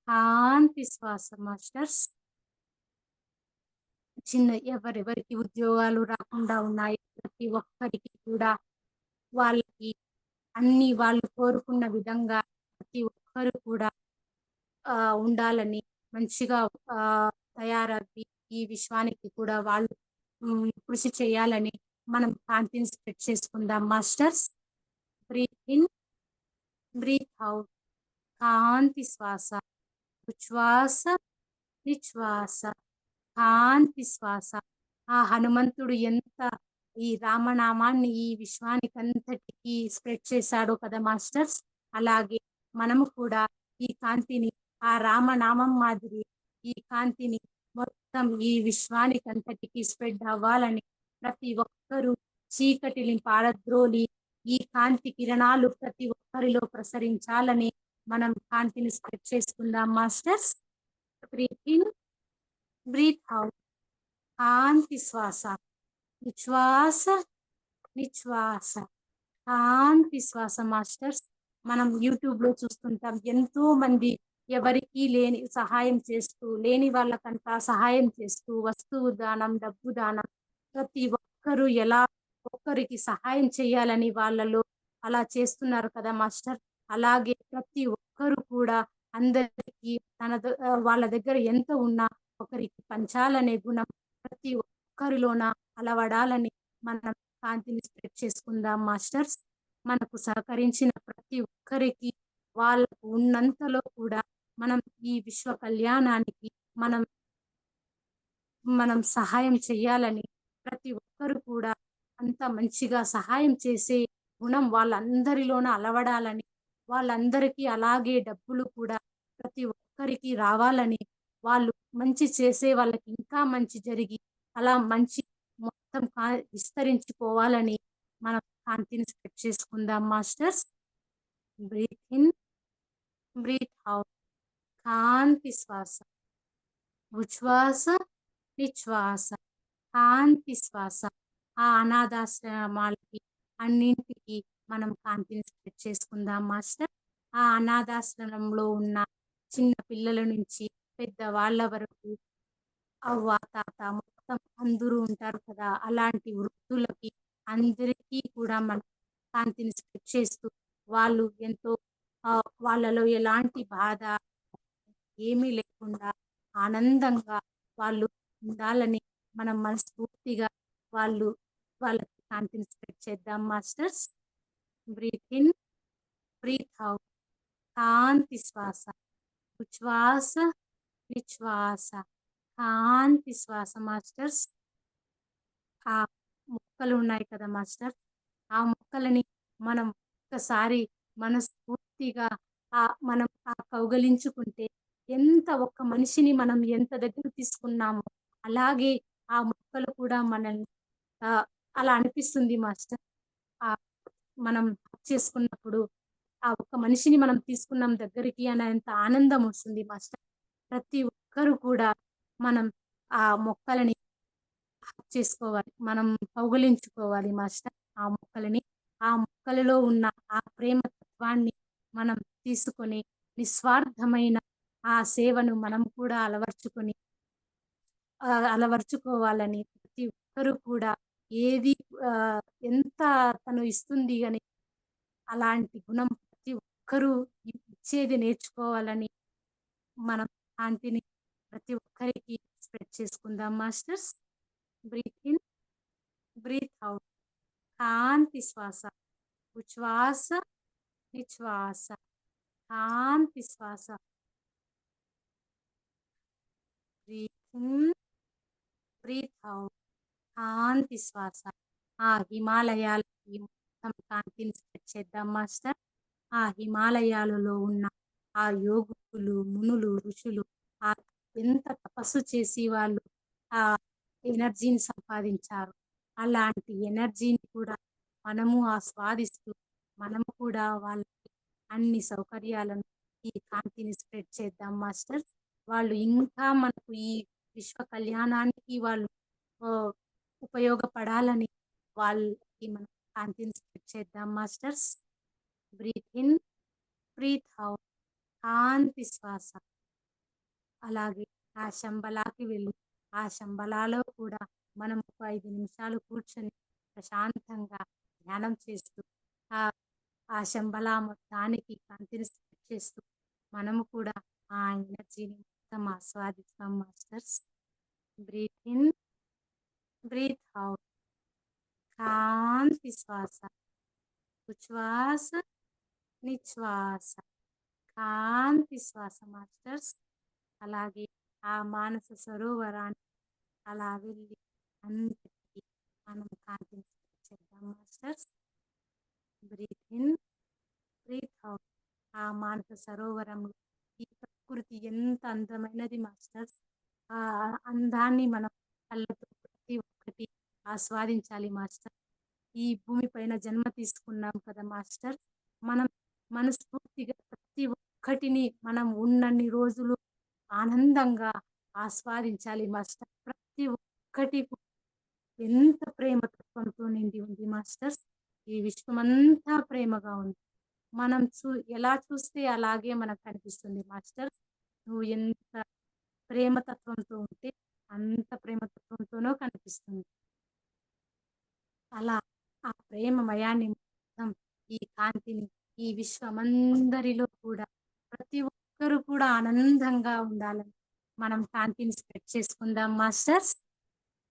కాంతి శ్వాస మాస్టర్స్. ఎవరెవరికి ఉద్యోగాలు రాకుండా ఉన్నాయి, ప్రతి ఒక్కరికి కూడా వాళ్ళకి వాళ్ళు కోరుకున్న విధంగా ప్రతి ఒక్కరు కూడా ఉండాలని మంచిగా తయారవి ఈ విశ్వానికి కూడా వాళ్ళు కృషి చేయాలని మనం కాంతిని స్ప్రెడ్ చేసుకుందాం masters. Breath in, breath out. కాంతి శ్వాస, ఉచ్ఛ్వాస, నిశ్వాస, కాంతి శ్వాస. ఆ హనుమంతుడు ఎంత ఈ రామనామాన్ని ఈ విశ్వానికంతటికి స్ప్రెడ్ చేశాడో కదా మాస్టర్స్. అలాగే మనము కూడా ఈ కాంతిని ఆ రామనామం మాదిరి ఈ కాంతిని మొత్తం ఈ విశ్వానికంతటికి స్ప్రెడ్ అవ్వాలని ప్రతి ఒక్కరూ చీకటిని పారద్రోలి ఈ కాంతి కిరణాలు ప్రతి ఒక్కరిలో ప్రసరించాలని మనం కాంతిని స్ప్రెడ్ చేసుకుందాం masters. Breath in, breath out. కాంతి శ్వాస, ఉచ్ఛ్వాస, నిశ్వాస, కాంతి శ్వాస మాస్టర్స్. మనం యూట్యూబ్ లో చూస్తుంటాం ఎంతో మంది ఎవరికి సహాయం చేస్తూ, లేని వాళ్ళకంతా సహాయం చేస్తూ, వస్తువు దానం, డబ్బు దానం, ప్రతి ఒక్కరూ ఎలా ఒక్కరికి సహాయం చేయాలని వాళ్ళలో అలా చేస్తున్నారు కదా మాస్టర్. అలాగే ప్రతి ఒక్కరు కూడా అందరికీ వాళ్ళ దగ్గర ఎంత ఉన్నా ఒకరికి పంచాలనే గుణం ప్రతి ఒక్కరిలోన అలవడాలని మనం కాంతిని స్ప్రెడ్ చేసుకుందాం మాస్టర్స్. మనకు సహకరించిన ప్రతి ఒక్కరికి వాళ్ళకు ఉన్నంతలో కూడా మనం ఈ విశ్వ కళ్యాణానికి మనం మనం సహాయం చేయాలని ప్రతి ఒక్కరు కూడా అంత మంచిగా సహాయం చేసే గుణం వాళ్ళందరిలోన అలవడాలని, వాళ్ళందరికీ అలాగే డబ్బులు కూడా ప్రతి ఒక్కరికి రావాలని, వాళ్ళు మంచి చేసే వాళ్ళకి ఇంకా మంచి జరిగి అలా మంచి మొత్తం విస్తరించిపోవాలని మనం కాంతిని స్ప్రెడ్ చేసుకుందాం masters. Breath in, breath out. కాంతి శ్వాస, ఉచ్ఛ్వాస, నిశ్వాస, కాంతి శ్వాస. ఆ అనాథాశ్రమాలకి అన్నింటికి మనం కాంతిని స్ప్రెడ్ చేసుకుందాం మాస్టర్. ఆ అనాథాశ్రమంలో ఉన్న చిన్న పిల్లల నుంచి పెద్దవాళ్ళ వరకు అవ్వ, తాత మొత్తం అందరూ ఉంటారు కదా! అలాంటి వృద్ధులకి అందరికీ కూడా మనం కాంతిని స్ప్రెడ్ చేస్తూ వాళ్ళు ఎంతో వాళ్ళలో ఎలాంటి బాధ ఏమీ లేకుండా ఆనందంగా వాళ్ళు ఉండాలని మనం మనస్ఫూర్తిగా వాళ్ళు వాళ్ళకి కాంతిని స్ప్రెడ్ చేద్దాం masters. Breath in, breath out. కాంతి శ్వాస. ఉచ్ఛ్వాస, నిశ్వాస. కాంతి శ్వాస మాస్టర్స్. ఆ మొక్కలు ఉన్నాయి కదా మాస్టర్, ఆ మొక్కలని మనం ఒక్కసారి మనస్ఫూర్తిగా మనం కౌగలించుకుంటే ఎంత ఒక్క మనిషిని మనం ఎంత దగ్గర తీసుకున్నామో అలాగే ఆ మొక్కలు కూడా మనల్ని ఆహ్, అలా అనిపిస్తుంది మాస్టర్. ఆహ్, మనం హగ్ చేసుకున్నప్పుడు ఆ ఒక్క మనిషిని మనం తీసుకున్నాం దగ్గరికి అనేంత ఆనందం వస్తుంది మాస్టర్. ప్రతి ఒక్కరు కూడా మనం ఆ మొక్కలని హగ్ చేసుకోవాలి. మనం కౌగిలించుకోవాలి మాస్టర్ ఆ మొక్కలని. ఆ మొక్కలలో ఉన్న ఆ ప్రేమ తత్వాన్ని మనం తీసుకొని నిస్వార్థమైన ఆ సేవను మనం కూడా అలవర్చుకోవాలని ప్రతి ఒక్కరు కూడా ఏది ఆహ్, ఎంత తను ఇస్తుంది అని అలాంటి గుణం ప్రతి ఒక్కరూ ఇచ్చేది నేర్చుకోవాలని మనం శాంతిని ప్రతి ఒక్కరికి స్ప్రెడ్ చేసుకుందాం masters. Breath in, breath out. కాంతి శ్వాస. ఉచ్ఛ్వాస, నిశ్వాస. కాంతి శ్వాస. Breath in, breath out. కాంతి శ్వాస. ఆ హిమాలయాలకి మొత్తం కాంతిని స్ప్రెడ్ చేద్దాం మాస్టర్. ఆ హిమాలయాలలో ఉన్న ఆ యోగులు, మునులు, ఋషులు ఆ ఎంత తపస్సు చేసి వాళ్ళు ఆ ఎనర్జీని సంపాదించారు. అలాంటి ఎనర్జీని కూడా మనము ఆస్వాదిస్తూ, మనము కూడా వాళ్ళకి అన్ని సౌకర్యాలను ఈ కాంతిని స్ప్రెడ్ చేద్దాం మాస్టర్స్. వాళ్ళు ఇంకా మనకు ఈ విశ్వ కళ్యాణానికి వాళ్ళు ఆహ్, ఉపయోగపడాలని వాళ్ళకి మనం కాంతిని స్ప్రెడ్ చేద్దాం masters. Breath in, breath out. కాంతి శ్వాస. అలాగే ఆ శంబలాకి వెళ్ళి, ఆ శంబలాలో కూడా మనం ఒక 5 నిమిషాలు కూర్చొని ప్రశాంతంగా ధ్యానం చేస్తూ, ఆ ఆ శంబలా మొత్తానికి కాంతిని స్ప్రెడ్ చేస్తూ, మనము కూడా ఆ ఎనర్జీని మొత్తం ఆస్వాదిస్తాం masters. Breath in, breath out. కాంతి శ్వాస. ఉచ్ఛ్వాస, నిశ్వాస. కాంతి శ్వాస మాస్టర్స్. అలాగే ఆ మానస సరోవరాన్ని అలా వెళ్ళి అంతటికి మనం కాంతిని స్ప్రెడ్ చేద్దాం masters. Breath in, breath out. ఆ మానస సరోవరంలో ఈ ప్రకృతి ఎంత అందమైనది మాస్టర్స్. ఆ అందాన్ని మనం కళ్ళతో ప్రతి ఒక్కటి ఆస్వాదించాలి మాస్టర్. ఈ భూమి పైన జన్మ తీసుకున్నాం కదా మాస్టర్. మనం మనస్ఫూర్తిగా ప్రతి ఒక్కటిని మనం ఉన్నన్ని రోజులు ఆనందంగా ఆస్వాదించాలి మాస్టర్. ప్రతి ఒక్కటి ఎంత ప్రేమతత్వంతో నిండి ఉంది మాస్టర్స్. ఈ విశ్వమంతా ప్రేమగా ఉంది. మనం ఎలా చూస్తే అలాగే మనకు కనిపిస్తుంది మాస్టర్స్. నువ్వు ఎంత ప్రేమతత్వంతో ఉంటే అంత ప్రేమతత్వంతోనో కనిపిస్తుంది. అలా ఆ ప్రేమమయాన్ని మొత్తం ఈ కాంతిని ఈ విశ్వమందరిలో కూడా ప్రతి ఒక్కరు కూడా ఆనందంగా ఉండాలని మనం కాంతిని స్ప్రెడ్ చేసుకుందాం masters.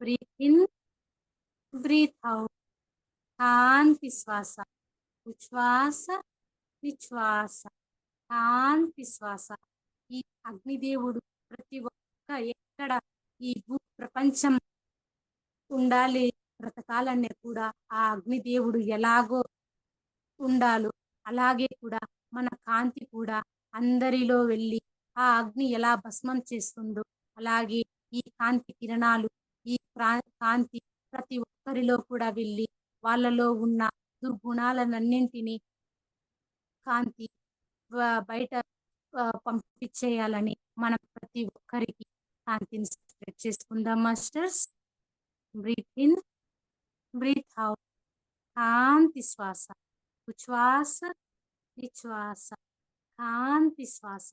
Breath in, breath out. కాంతి శ్వాస. ఉచ్ఛ్వాస, నిశ్వాస. కాంతి శ్వాస. ఈ అగ్నిదేవుడు ప్రతి ఒక్క ఎక్కడ ఈ భూ ప్రపంచం ఉండాలి, బ్రతకాలనే కూడా ఆ అగ్నిదేవుడు ఎలాగో ఉండాలో, అలాగే కూడా మన కాంతి కూడా అందరిలో వెళ్ళి ఆ అగ్ని ఎలా భస్మం చేస్తుందో, అలాగే ఈ కాంతి కిరణాలు ఈ కాంతి ప్రతి ఒక్కరిలో కూడా వెళ్ళి వాళ్ళలో ఉన్న దుర్గుణాలనన్నింటినీ కాంతి బయట పంపించేయాలని మనం ప్రతి ఒక్కరికి కాంతిని స్ప్రెడ్ చేసుకుందాం masters. Breath in, breath out. కాంతి శ్వాస. ఉచ్ఛ్వాస, నిశ్వాస. కాంతి శ్వాస.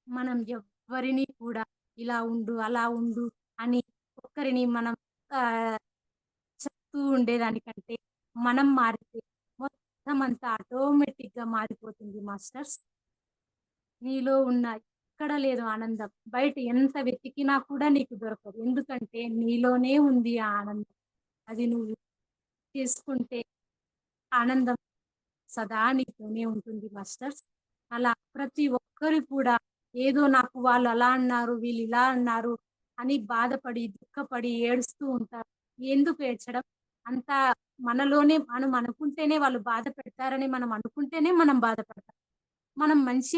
మనం ఎవ్వరిని కూడా ఇలా ఉండు, అలా ఉండు అని ఒక్కరిని మనం ఆహ్, చెప్తూ ఉండేదానికంటే, మనం మారితే మొత్తం అంతా ఆటోమేటిక్‌గా మారిపోతుంది మాస్టర్స్. నీలో ఉన్న ఎక్కడ లేదు ఆనందం. బయట ఎంత వెతికినా కూడా నీకు దొరకదు. ఎందుకంటే నీలోనే ఉంది ఆ ఆనందం. అది నువ్వు చేసుకుంటే ఆనందం సదా నీతోనే ఉంటుంది మాస్టర్స్. అలా ప్రతి ఒక్కరు కూడా ఏదో నాకు వాళ్ళు అలా అన్నారు, వీళ్ళు ఇలా అన్నారు అని బాధపడి, దుఃఖపడి, ఏడుస్తూ ఉంటారు. ఎందుకు ఏడ్చడం? అంతా మనలోనే మనం అనుకుంటేనే వాళ్ళు బాధ పెడతారని మనం అనుకుంటేనే మనం బాధపడతాం. మనం మంచి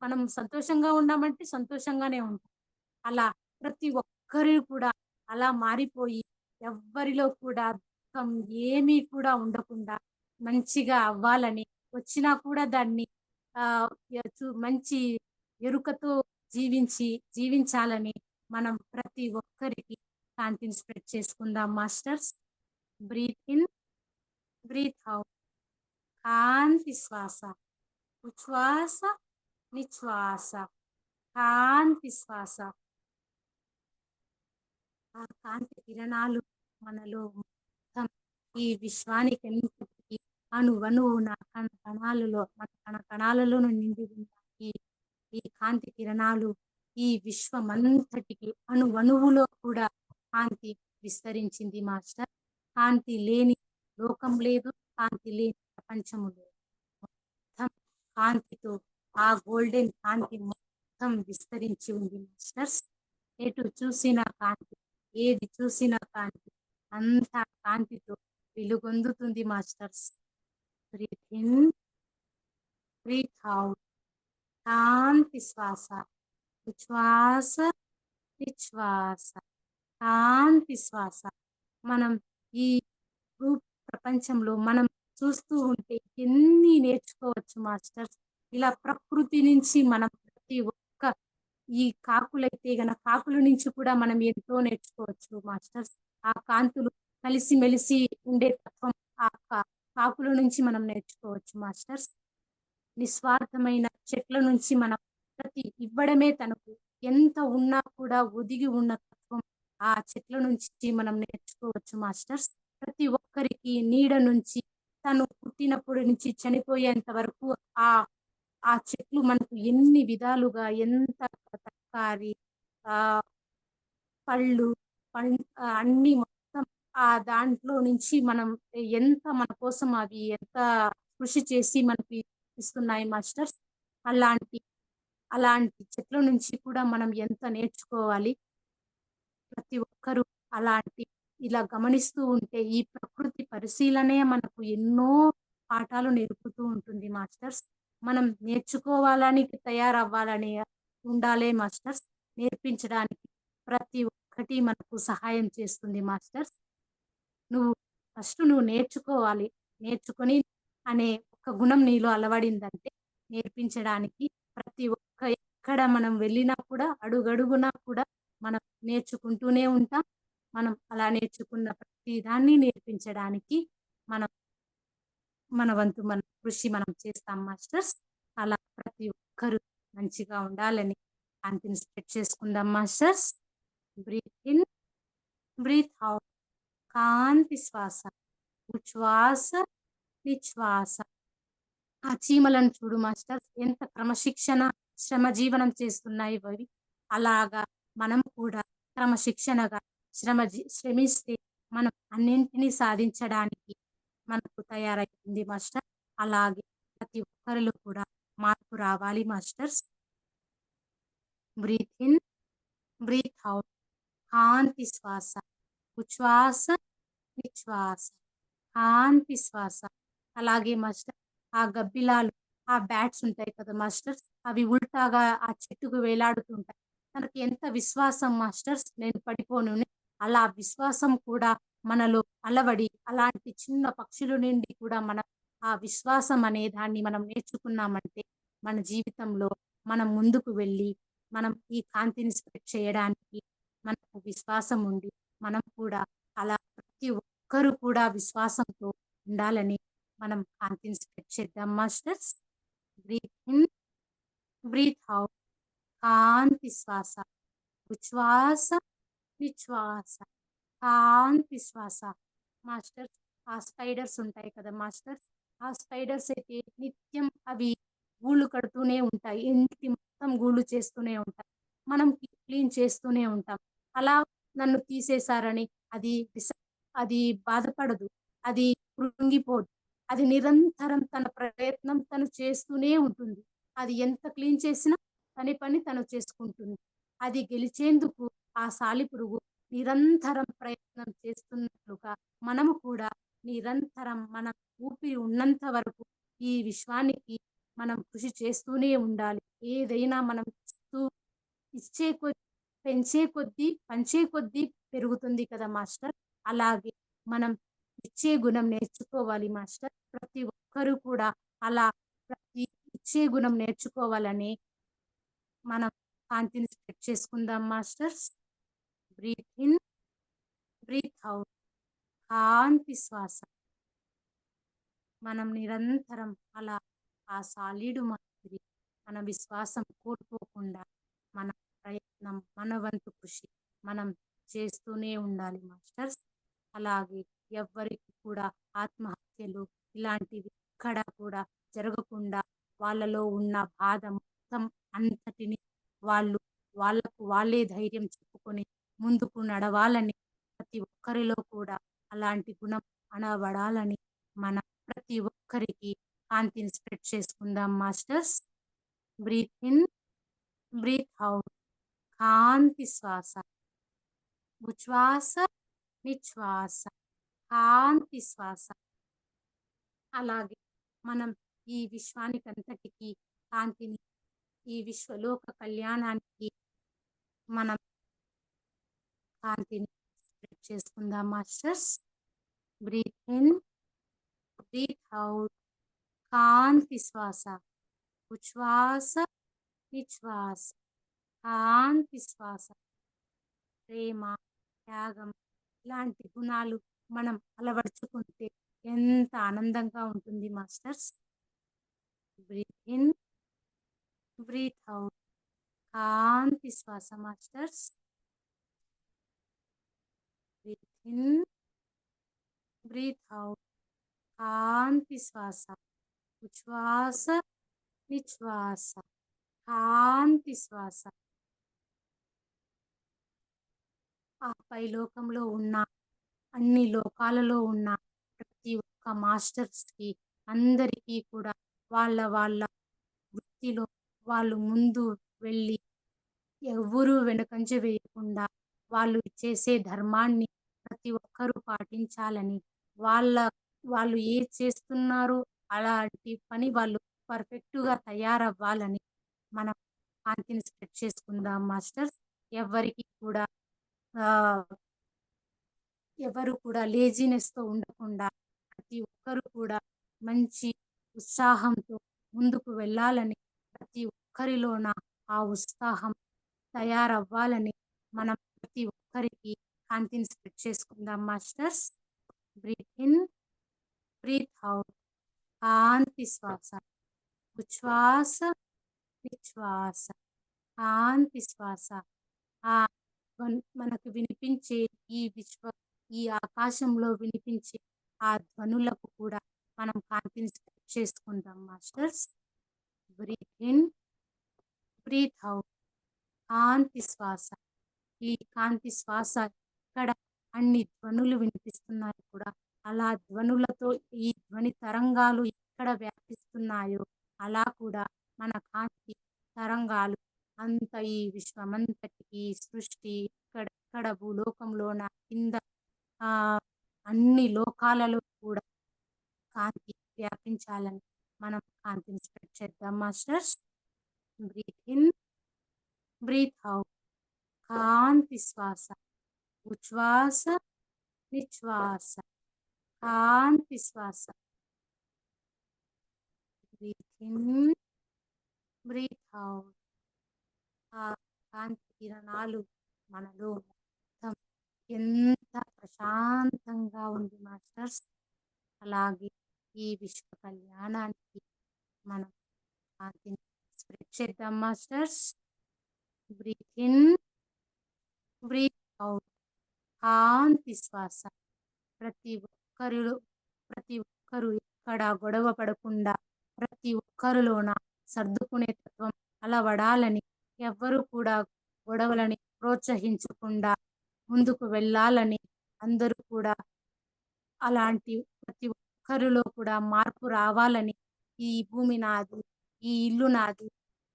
మనం సంతోషంగా ఉన్నామంటే సంతోషంగానే ఉంటాం. అలా ప్రతి ఒక్కరు కూడా అలా మారిపోయి ఎవ్వరిలో కూడా దుఃఖం ఏమీ కూడా ఉండకుండా మంచిగా అవ్వాలని వచ్చినా కూడా దాన్ని ఆహ్, మంచి ఎరుకతో జీవించాలని మనం ప్రతి ఒక్కరికి శాంతిని స్ప్రెడ్ చేసుకుందాం masters. Breath in, breath out. కాంతి శ్వాస. ఉచ్ఛ్వాస, నిశ్వాస. కాంతి శ్వాస. ఆ కాంతి కిరణాలు మనలో మొత్తం ఈ విశ్వానికంతటికి అణువణువున కణకణాలలో మన కణకణాలలోను నిండి ఉన్న ఈ ఈ కాంతి కిరణాలు ఈ విశ్వమంతటికి అణువణువులో కూడా కాంతి విస్తరించింది మాస్టర్. కాంతి లేని లోకం లేదు. కాంతి లేని ప్రపంచము లేదు. మొత్తం కాంతితో ఆ గోల్డెన్ కాంతి మొత్తం విస్తరించి ఉంది మాస్టర్స్. ఎటు చూసిన కాంతి, ఏది చూసిన కాంతి, అంతా కాంతితో వెలుగొందుతుంది masters. Breath in, breath out. శాంతి శ్వాస. ఉచ్ఛ్వాస, నిశ్వాస. శాంతి శ్వాస. మనం ఈ ప్రపంచంలో మనం చూస్తూ ఉంటే ఎన్ని నేర్చుకోవచ్చు మాస్టర్స్. ఇలా ప్రకృతి నుంచి మనం ప్రతి ఒక్క ఈ కాకులైతే కాకుల నుంచి కూడా మనం ఎంతో నేర్చుకోవచ్చు మాస్టర్స్. ఆ కాంతులు కలిసిమెలిసి ఉండే తత్వం ఆ కాకుల నుంచి మనం నేర్చుకోవచ్చు మాస్టర్స్. నిస్వార్థమైన చెట్ల నుంచి మనం ప్రతి ఇవ్వడమే తనకు ఎంత ఉన్నా కూడా ఒదిగి ఉన్న తత్వం ఆ చెట్ల నుంచి మనం నేర్చుకోవచ్చు మాస్టర్స్. ప్రతి ఒక్కరికి నీడ నుంచి తను పుట్టినప్పటి నుంచి చనిపోయేంత వరకు ఆ ఆ చెట్లు మనకు ఎన్ని విధాలుగా ఎంత తరకారి ఆహ్, పళ్ళు అన్నీ మొత్తం దాంట్లో నుంచి మనం ఎంత మన కోసం అవి ఎంత కృషి చేసి మనకి ఇస్తున్నాయి మాస్టర్స్. అలాంటి అలాంటి చెట్ల నుంచి కూడా మనం ఎంత నేర్చుకోవాలి. ప్రతి ఒక్కరూ అలాంటి ఇలా గమనిస్తూ ఉంటే ఈ ప్రకృతి పరిశీలనే మనకు ఎన్నో పాఠాలు నేర్పుతూ ఉంటుంది మాస్టర్స్. మనం నేర్చుకోవాలని తయారవ్వాలని ఉండాలే మాస్టర్స్. నేర్పించడానికి ప్రతి ఒక్కటి మనకు సహాయం చేస్తుంది మాస్టర్స్. నువ్వు నువ్వు నేర్చుకోవాలి. నేర్చుకొని అనే ఒక గుణం నీలో అలవడిందంటే నేర్పించడానికి ప్రతి ఒక్క ఎక్కడ మనం వెళ్ళినా కూడా అడుగడుగునా కూడా మనం నేర్చుకుంటూనే ఉంటాం. మనం అలా నేర్చుకున్న ప్రతి దాన్ని నేర్పించడానికి మనం మన వంతు మన కృషి మనం చేస్తాం మాస్టర్స్. అలా ప్రతి ఒక్కరు మంచిగా ఉండాలని శాంతిని స్ప్రెడ్ చేసుకుందాం masters. Breath in, breath out. కాంతి శ్వాస. ఉచ్ఛ్వాస, నిశ్వాస. ఆ చీమలను చూడు మాస్టర్స్ ఎంత క్రమశిక్షణ, శ్రమజీవనం చేస్తున్నాయి అవి. అలాగా మనం కూడా క్రమశిక్షణగా శ్రమిస్తే మనం అన్నింటినీ సాధించడానికి మనకు తయారైతుంది మాస్టర్. అలాగే ప్రతి ఒక్కరిలో కూడా మార్పు రావాలి masters. Breath in, breath out. కాంతి శ్వాస. ఉచ్ఛ్వాస, నిశ్వాస. కాంతి శ్వాస. అలాగే మాస్టర్ ఆ గబ్బిలాలు, ఆ బ్యాట్స్ ఉంటాయి కదా మాస్టర్స్, అవి ఉల్టాగా ఆ చెట్టుకు వేలాడుతుంటాయి. తనకి ఎంత విశ్వాసం మాస్టర్స్ నేను పడిపోను అని. అలా విశ్వాసం కూడా మనలో అలవడి అలాంటి చిన్న పక్షుల నుండి కూడా మనం ఆ విశ్వాసం అనే దాన్ని మనం నేర్చుకున్నామంటే మన జీవితంలో మనం ముందుకు వెళ్ళి మనం ఈ కాంతిని స్ప్రెడ్ చేయడానికి మనకు విశ్వాసం ఉండి మనం కూడా అలా ప్రతి ఒక్కరు కూడా విశ్వాసంతో ఉండాలని మనం కాంతిని స్ప్రెడ్ చేద్దాం masters. Breath in, breath out. కాంతి శ్వాస. ఉచ్ఛ్వాస, నిశ్వాస. కాంతి శ్వాస. మాస్టర్స్, ఆ స్పైడర్స్ ఉంటాయి కదా మాస్టర్స్, ఆ స్పైడర్స్ అయితే నిత్యం అవి గూళ్ళు కడుతూనే ఉంటాయి. ఇంటి మొత్తం గూళ్ళు చేస్తూనే ఉంటాయి. మనం క్లీన్ చేస్తూనే ఉంటాం. అలా నన్ను తీసేశారని అది అది బాధపడదు. అది కృంగిపోదు. అది నిరంతరం తన ప్రయత్నం తను చేస్తూనే ఉంటుంది. అది ఎంత క్లీన్ చేసినా తన పని తను చేసుకుంటుంది. అది గెలిచేందుకు ఆ సాలిపురుగు నిరంతరం ప్రయత్నం చేస్తున్నట్లుగా మనము కూడా నిరంతరం మన ఊపిరి ఉన్నంత వరకు ఈ విశ్వానికి మనం కృషి చేస్తూనే ఉండాలి. ఏదైనా మనం ఇచ్చే కొద్దీ, పెంచే కొద్దీ, పంచే కొద్దీ పెరుగుతుంది కదా మాస్టర్. అలాగే మనం ఇచ్చే గుణం నేర్చుకోవాలి మాస్టర్. ప్రతి ఒక్కరూ కూడా అలా ప్రతి ఇచ్చే గుణం నేర్చుకోవాలని మనం కాంతిని స్ప్రెడ్ చేసుకుందాం masters. Breath in, breath out. కాంతి శ్వాస. మనం నిరంతరం అలా ఆ సాలీడు మాదిరి మన విశ్వాసం కోల్పోకుండా మన ప్రయత్నం, మన వంతు కృషి మనం చేస్తూనే ఉండాలి మాస్టర్స్. అలాగే ఎవ్వరికి కూడా ఆత్మహత్యలు ఇలాంటివి ఎక్కడ కూడా జరగకుండా వాళ్ళలో ఉన్న బాధ మొత్తం అంతటిని వాళ్ళు వాళ్ళకు వాళ్ళే ధైర్యం చెప్పుకొని ముందుకు నడవాలని, ప్రతి ఒక్కరిలో కూడా అలాంటి గుణం అనబడాలని మన ప్రతి ఒక్కరికి కాంతిని స్ప్రెడ్ చేసుకుందాం masters. Breath in, breath out. కాంతి శ్వాస. ఉచ్ఛ్వాస, నిశ్వాస. కాంతి శ్వాస. అలాగే మనం ఈ విశ్వానికంతటికి కాంతిని, ఈ విశ్వలోక కళ్యాణానికి మనం కాంతిని స్ప్రెడ్ చేసుకుందాం masters. Breath in, breath out. కాంతి శ్వాస. ఉచ్ఛ్వాస, నిశ్వాస. కాంతి శ్వాస. ప్రేమ, త్యాగం ఇలాంటి గుణాలు మనం అలవర్చుకుంటే ఎంత ఆనందంగా ఉంటుంది masters. Breath in, breath out. కాంతి శ్వాస masters. Breath in, breath out. కాంతి శ్వాస. ఉచ్ఛ్వాస, నిశ్వాస. కాంతి శ్వాస. ఆ పై లోకంలో ఉన్న, అన్ని లోకాలలో ఉన్న ప్రతి ఒక్క మాస్టర్స్‌కి అందరికీ కూడా వాళ్ళ వాళ్ళ వృత్తిలో వాళ్ళు ముందు వెళ్ళి ఎవ్వరూ వెనుకంజ వేయకుండా వాళ్ళు చేసే ధర్మాన్ని ప్రతి ఒక్కరూ పాటించాలని, వాళ్ళ వాళ్ళు ఏది చేస్తున్నారో అలాంటి పని వాళ్ళు పర్ఫెక్ట్‌గా తయారవ్వాలని మనం కాంతిని స్ప్రెడ్ చేసుకుందాం మాస్టర్స్. ఎవ్వరికీ కూడా ఆహ్, ఎవరు కూడా లేజీనెస్‌తో ఉండకుండా ప్రతి ఒక్కరు కూడా మంచి ఉత్సాహంతో ముందుకు వెళ్ళాలని, ప్రతి ఒక్కరిలోన ఆ ఉత్సాహం తయారవ్వాలని మనం ప్రతి ఒక్కరికి కాంతిని స్ప్రెడ్ చేసుకుందాం masters. Breath in, breath out. కాంతి శ్వాస. ఉచ్ఛ్వాస, నిశ్వాస. కాంతి శ్వాస. ఆ మనకు వినిపించే ఈ ఆకాశంలో వినిపించే ఆ ధ్వనులకు కూడా మనం కాంతిని స్ప్రెడ్ చేసుకుందాం masters. Breath in, breath out. కాంతి శ్వాస. ఈ కాంతి శ్వాస ఇక్కడ అన్ని ధ్వనులు వినిపిస్తున్నాయి కూడా, అలా ధ్వనులతో ఈ ధ్వని తరంగాలు ఎక్కడ వ్యాపిస్తున్నాయో అలా కూడా మన కాంతి తరంగాలు అంత ఈ విశ్వమంతటికి, సృష్టి ఇక్కడ భూలోకంలోన కింద ఆ అన్ని లోకాలలో కూడా కాంతి వ్యాపించాలని మనం కాంతిని స్ప్రెడ్ చేద్దాం masters. Breath in, breath out. కాంతి శ్వాస. ఉచ్ఛ్వాస, నిశ్వాస. కాంతి శ్వాస. Breath in, breath out. ఆ కాంతి కిరణాలు మనలో మొత్తం ఎంత ప్రశాంతంగా ఉంది మాస్టర్స్. అలాగే ఈ విశ్వ కళ్యాణానికి మనం కాంతిని స్ప్రెడ్ చేద్దాం masters. Breath in, breath out. కాంతి శ్వాస. ప్రతి ఒక్కరిలో ప్రతి ఒక్కరు ఎక్కడ గొడవ పడకుండా ప్రతి ఒక్కరిలోన సర్దుకునే తత్వం అలవడాలని, ఎవ్వరూ కూడా గొడవలని ప్రోత్సహించకుండా ముందుకు వెళ్ళాలని, అందరూ కూడా అలాంటి ప్రతి ఒక్కరిలో కూడా మార్పు రావాలని, ఈ భూమి నాది, ఈ ఇల్లు నాది,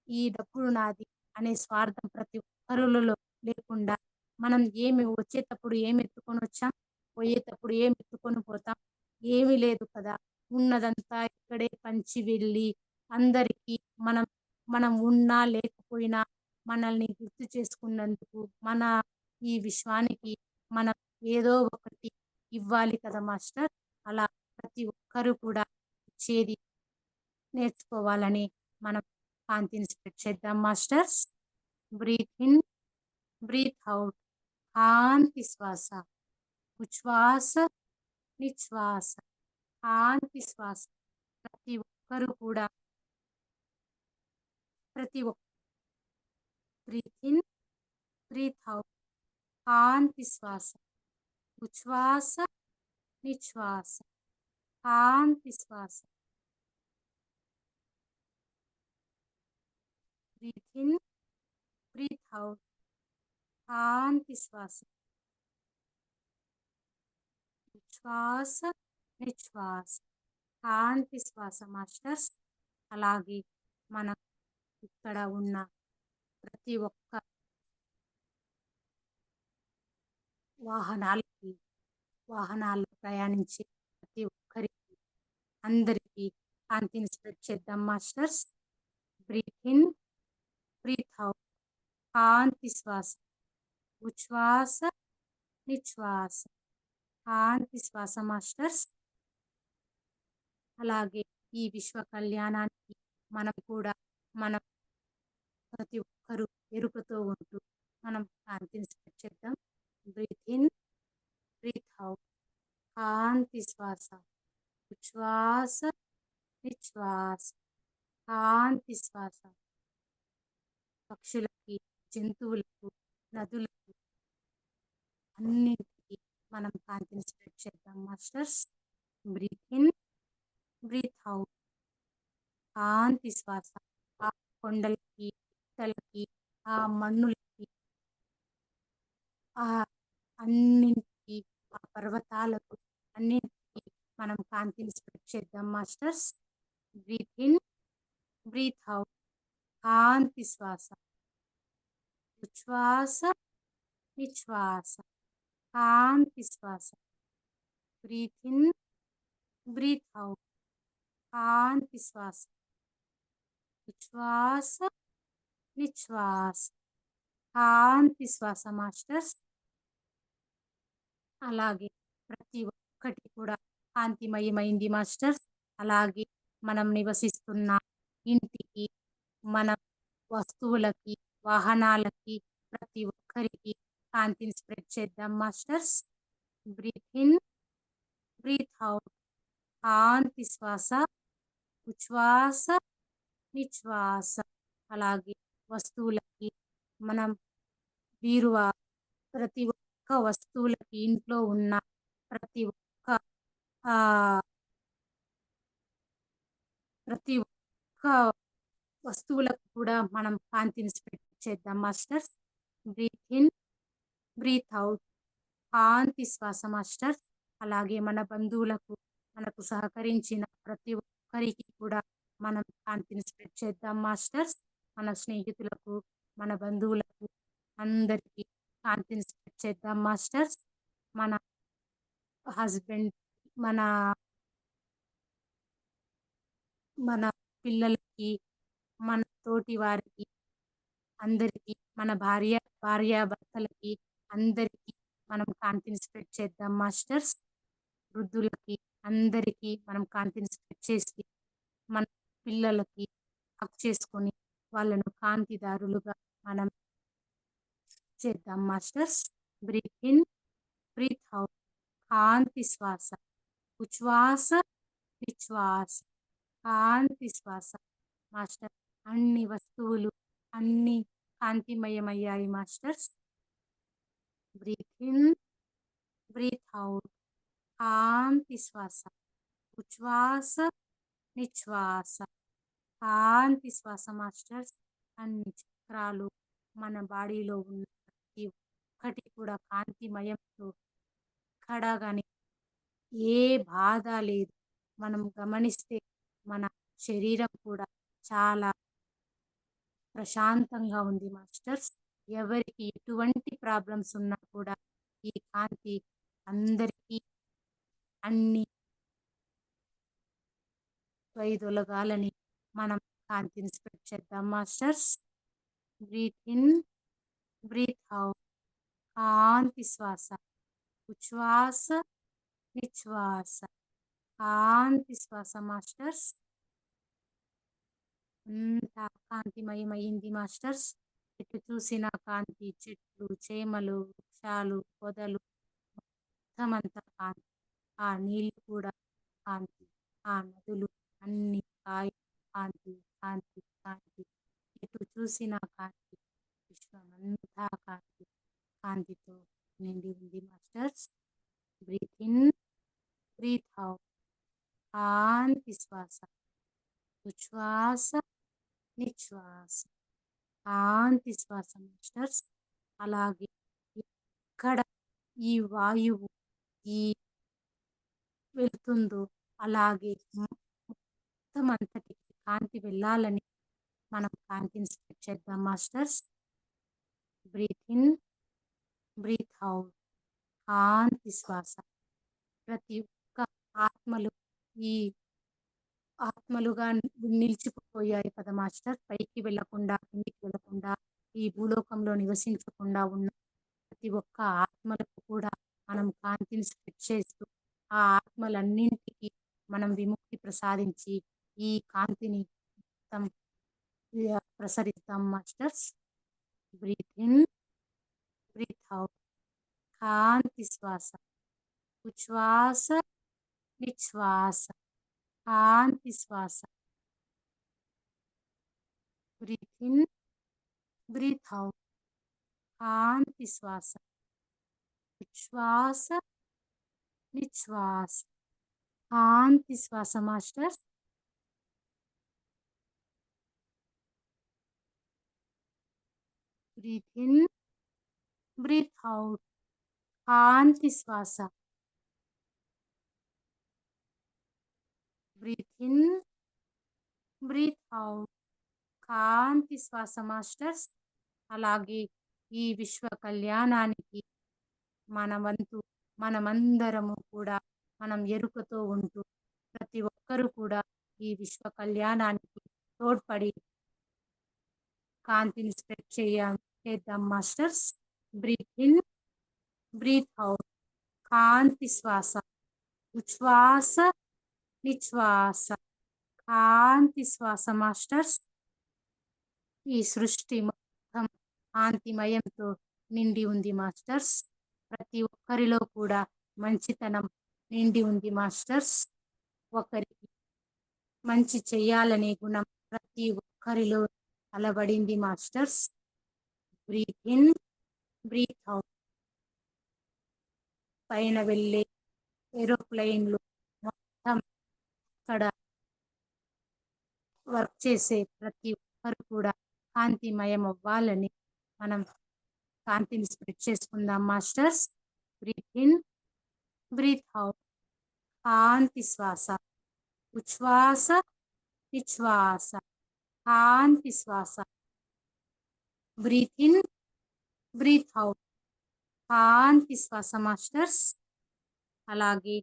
ఈ డబ్బులు నాది అనే స్వార్థం ప్రతి ఒక్కరిలో లేకుండా, మనం వచ్చేటప్పుడు ఏమి ఎత్తుకొని వచ్చాం, పోయేటప్పుడు ఏమి ఎత్తుకొని పోతాం, ఏమీ లేదు కదా. ఉన్నదంతా ఇక్కడే పంచి వెళ్ళి అందరికీ మనం మనం ఉన్నా లేకపోయినా మనల్ని గుర్తు చేసుకున్నందుకు మన ఈ విశ్వానికి మనం ఏదో ఒకటి ఇవ్వాలి కదా మాస్టర్. అలా ప్రతి ఒక్కరూ కూడా ఇచ్చేది నేర్చుకోవాలని మనం కాంతిని స్ప్రెడ్ చేద్దాం masters. Breath in, breath out. కాంతి శ్వాస. ఉచ్ఛ్వాస, నిశ్వాస. కాంతి శ్వాస. ప్రతి ఒక్కరూ కూడా ప్రతి ఒక్క బ్రీత్ ఇన్, బ్రీత్ అవుట్. కాంతి శ్వాస. ఉచ్ఛ్వాస, నిశ్వాస. కాంతి శ్వాస. Breath in, breath out. కాంతి శ్వాస. ఉచ్ఛ్వాస, నిశ్వాస. కాంతి శ్వాస మాస్టర్స్. అలాగే మనం ఇక్కడ ఉన్న ప్రతి ఒక్క వాహనాల్లో ప్రయాణించే ప్రతి ఒక్కరికి అందరికీ కాంతిని స్ప్రెడ్ చేద్దాం masters. Breath in, breath out. కాంతి శ్వాస. ఉచ్ఛ్వాస, నిశ్వాస. కాంతి శ్వాస మాస్టర్స్. అలాగే ఈ విశ్వ కళ్యాణానికి మనం కూడా మనం ప్రతి ఒక్కరూ ఎరుకతో ఉంటూ మనం కాంతిని స్ప్రెడ్ చేద్దాం. Breath in, breath out. కాంతి శ్వాస. ఉచ్ఛ్వాస, నిశ్వాస. కాంతి శ్వాస. పక్షులకి, జంతువులకు, నదులకు అన్నింటికి మనం కాంతిని స్ప్రెడ్ చేద్దాం masters. Breath in, breath out. కాంతి శ్వాస. ఆ కొండలకి, గుట్టలకి, ఆ మన్నులకి, ఆ అన్నింటికి, ఆ పర్వతాలకు అన్నింటికి మనం కాంతిని స్ప్రెడ్ చేద్దాం masters. Breath in, breath out. కాంతి శ్వాస. ఉచ్ఛ్వాస, నిశ్వాస. కాంతి శ్వాస. Breath in, breath out. కాంతి శ్వాస. ఉచ్ఛ్వాస, నిశ్వాస. కాంతి శ్వాస మాస్టర్స్. అలాగే ప్రతి ఒక్కటి కూడా కాంతిమయమైంది మాస్టర్స్. అలాగే మనం నివసిస్తున్న ఇంటికి, మన వస్తువులకి, వాహనాలకి, ప్రతి ఒక్కరికి కాంతిని స్ప్రెడ్ చేద్దాం masters. Breath in, breath out. కాంతి శ్వాస. ఉచ్ఛ్వాస, నిశ్వాస. అలాగే వస్తువులకి, మనం బీరువా, ప్రతి ఒక్క వస్తువులకి, ఇంట్లో ఉన్న ప్రతి ఒక్క ఆ, ప్రతి ఒక్క వస్తువులకు కూడా మనం కాంతిని స్ప్రెడ్ చేద్దాం masters. Breath in, breath out. కాంతి శ్వాస మాస్టర్స్. అలాగే మన బంధువులకు, మనకు సహకరించిన ప్రతి ఒక్కరికి కూడా మనం కాంతిని స్ప్రెడ్ చేద్దాం మాస్టర్స్. మన స్నేహితులకు, మన బంధువులకు అందరికీ కాంతిని స్ప్రెడ్ చేద్దాం మాస్టర్స్. మన హస్బెండ్, మన మన పిల్లలకి, మన తోటి వారికి అందరికీ, మన భార్యాభర్తలకి అందరికీ మనం కాంతిని స్ప్రెడ్ చేద్దాం మాస్టర్స్. వృద్ధులకి అందరికీ మనం కాంతిని స్ప్రెడ్ చేసి మన పిల్లలకి హక్ చేసుకొని వాళ్ళను కాంతిదారులుగా మనం చేద్దాం masters. Breath in, breath out. కాంతి శ్వాస. ఉచ్ఛ్వాస, నిశ్వాస. కాంతి శ్వాస. మాస్టర్, అన్ని వస్తువులు అన్ని కాంతిమయమయ్యాయి masters. Breath in, breath out. కాంతి శ్వాస. ఉచ్ఛ్వాస, నిశ్వాస. కాంతి శ్వాస మాస్టర్స్. అన్ని చక్రాలు మన బాడీలో ఉన్న ప్రతి ఒక్కటి కూడా కాంతిమయంతో ఎక్కడ కానీ ఏ బాధ లేదు. మనం గమనిస్తే మన శరీరం కూడా చాలా ప్రశాంతంగా ఉంది మాస్టర్స్. ఎవరికి ఎటువంటి ప్రాబ్లమ్స్ ఉన్నా కూడా ఈ కాంతి అందరికీ అన్ని వైదొలగాలని మనం కాంతిని స్ప్రెడ్ చేద్దాం masters. Breath in, breath out. కాంతి శ్వాస. ఉచ్ఛ్వాస, నిశ్వాస. కాంతి శ్వాస మాస్టర్స్. అంతా కాంతిమయమైంది మాస్టర్స్. ఎటు చూసిన కాంతి, చెట్లు, చేమలు, వృక్షాలు, పొదలు మొత్తం అంతా కాంతి. ఆ నీళ్లు కూడా కాంతి. ఆ నదులు అన్ని కాంతి, కాంతి, కాంతి. ఎటు చూసిన కాంతి. విశ్వమంతా కాంతి. కాంతితో నిండి ఉంది masters. Breath in, breath out. కాంతి శ్వాస. ఉచ్ఛ్వాస, నిశ్వాస. కాంతి శ్వాస మాస్టర్స్. అలాగే ఎక్కడ ఈ వాయువు ఈ వెళ్తుందో అలాగే మొత్తం అంతటికి కాంతి వెళ్ళాలని మనం కాంతిని స్ప్రెడ్ చేద్దాం masters. Breath in, breath out. కాంతి శ్వాస. ప్రతి ఒక్క ఆత్మలు ఈ ఆత్మలుగా నిలిచిపోయాయి కదా మాస్టర్. పైకి వెళ్లకుండా, కిందికి వెళ్లకుండా, ఈ భూలోకంలో నివసించకుండా ఉన్న ప్రతి ఒక్క ఆత్మలకు కూడా మనం కాంతిని స్ప్రెడ్ చేస్తూ ఆ ఆత్మలన్నింటికి మనం విముక్తి ప్రసాదించి ఈ కాంతిని మొత్తం ప్రసరిద్దాం masters. Breath in, breath out. కాంతి శ్వాస. ఉచ్ఛ్వాస, నిశ్వాస. కాంతి శ్వాస. Breath in, breath out. కాంతి శ్వాస. ఉచ్ఛ్వాస, నిశ్వాస. కాంతి శ్వాస masters. Breath in, breath out. కాంతి శ్వాస. Breath in, breath out. కాంతి శ్వాస మాస్టర్స్. అలాగే ఈ విశ్వ కళ్యాణానికి మన వంతు మనమందరము కూడా మనం ఎరుకతో ఉంటూ ప్రతి ఒక్కరూ కూడా ఈ విశ్వ కళ్యాణానికి తోడ్పడి కాంతిని స్ప్రెడ్ చేద్దాం masters. Breath in, breath out. కాంతి శ్వాస. ఉచ్ఛ్వాస, నిశ్వాస. కాంతి శ్వాస మాస్టర్స్. ఈ సృష్టి మొత్తం కాంతిమయంతో నిండి ఉంది మాస్టర్స్. ప్రతి ఒక్కరిలో కూడా మంచితనం నిండి ఉంది మాస్టర్స్. ఒకరికి మంచి చెయ్యాలనే గుణం ప్రతి ఒక్కరిలో అలవడింది masters. Breath in, breath out. పైన వెళ్ళే ఏరోప్లైన్లు మొత్తం అక్కడ వర్క్ చేసే ప్రతి ఒక్కరు కూడా కాంతిమయం అవ్వాలని మనం కాంతిని స్ప్రెడ్ చేసుకుందాం masters. Breath in, breath out. కాంతి శ్వాస. ఉచ్ఛ్వాస, నిశ్వాస. కాంతి శ్వాస. Breath in, breath out. కాంతి శ్వాస మాస్టర్స్. అలాగే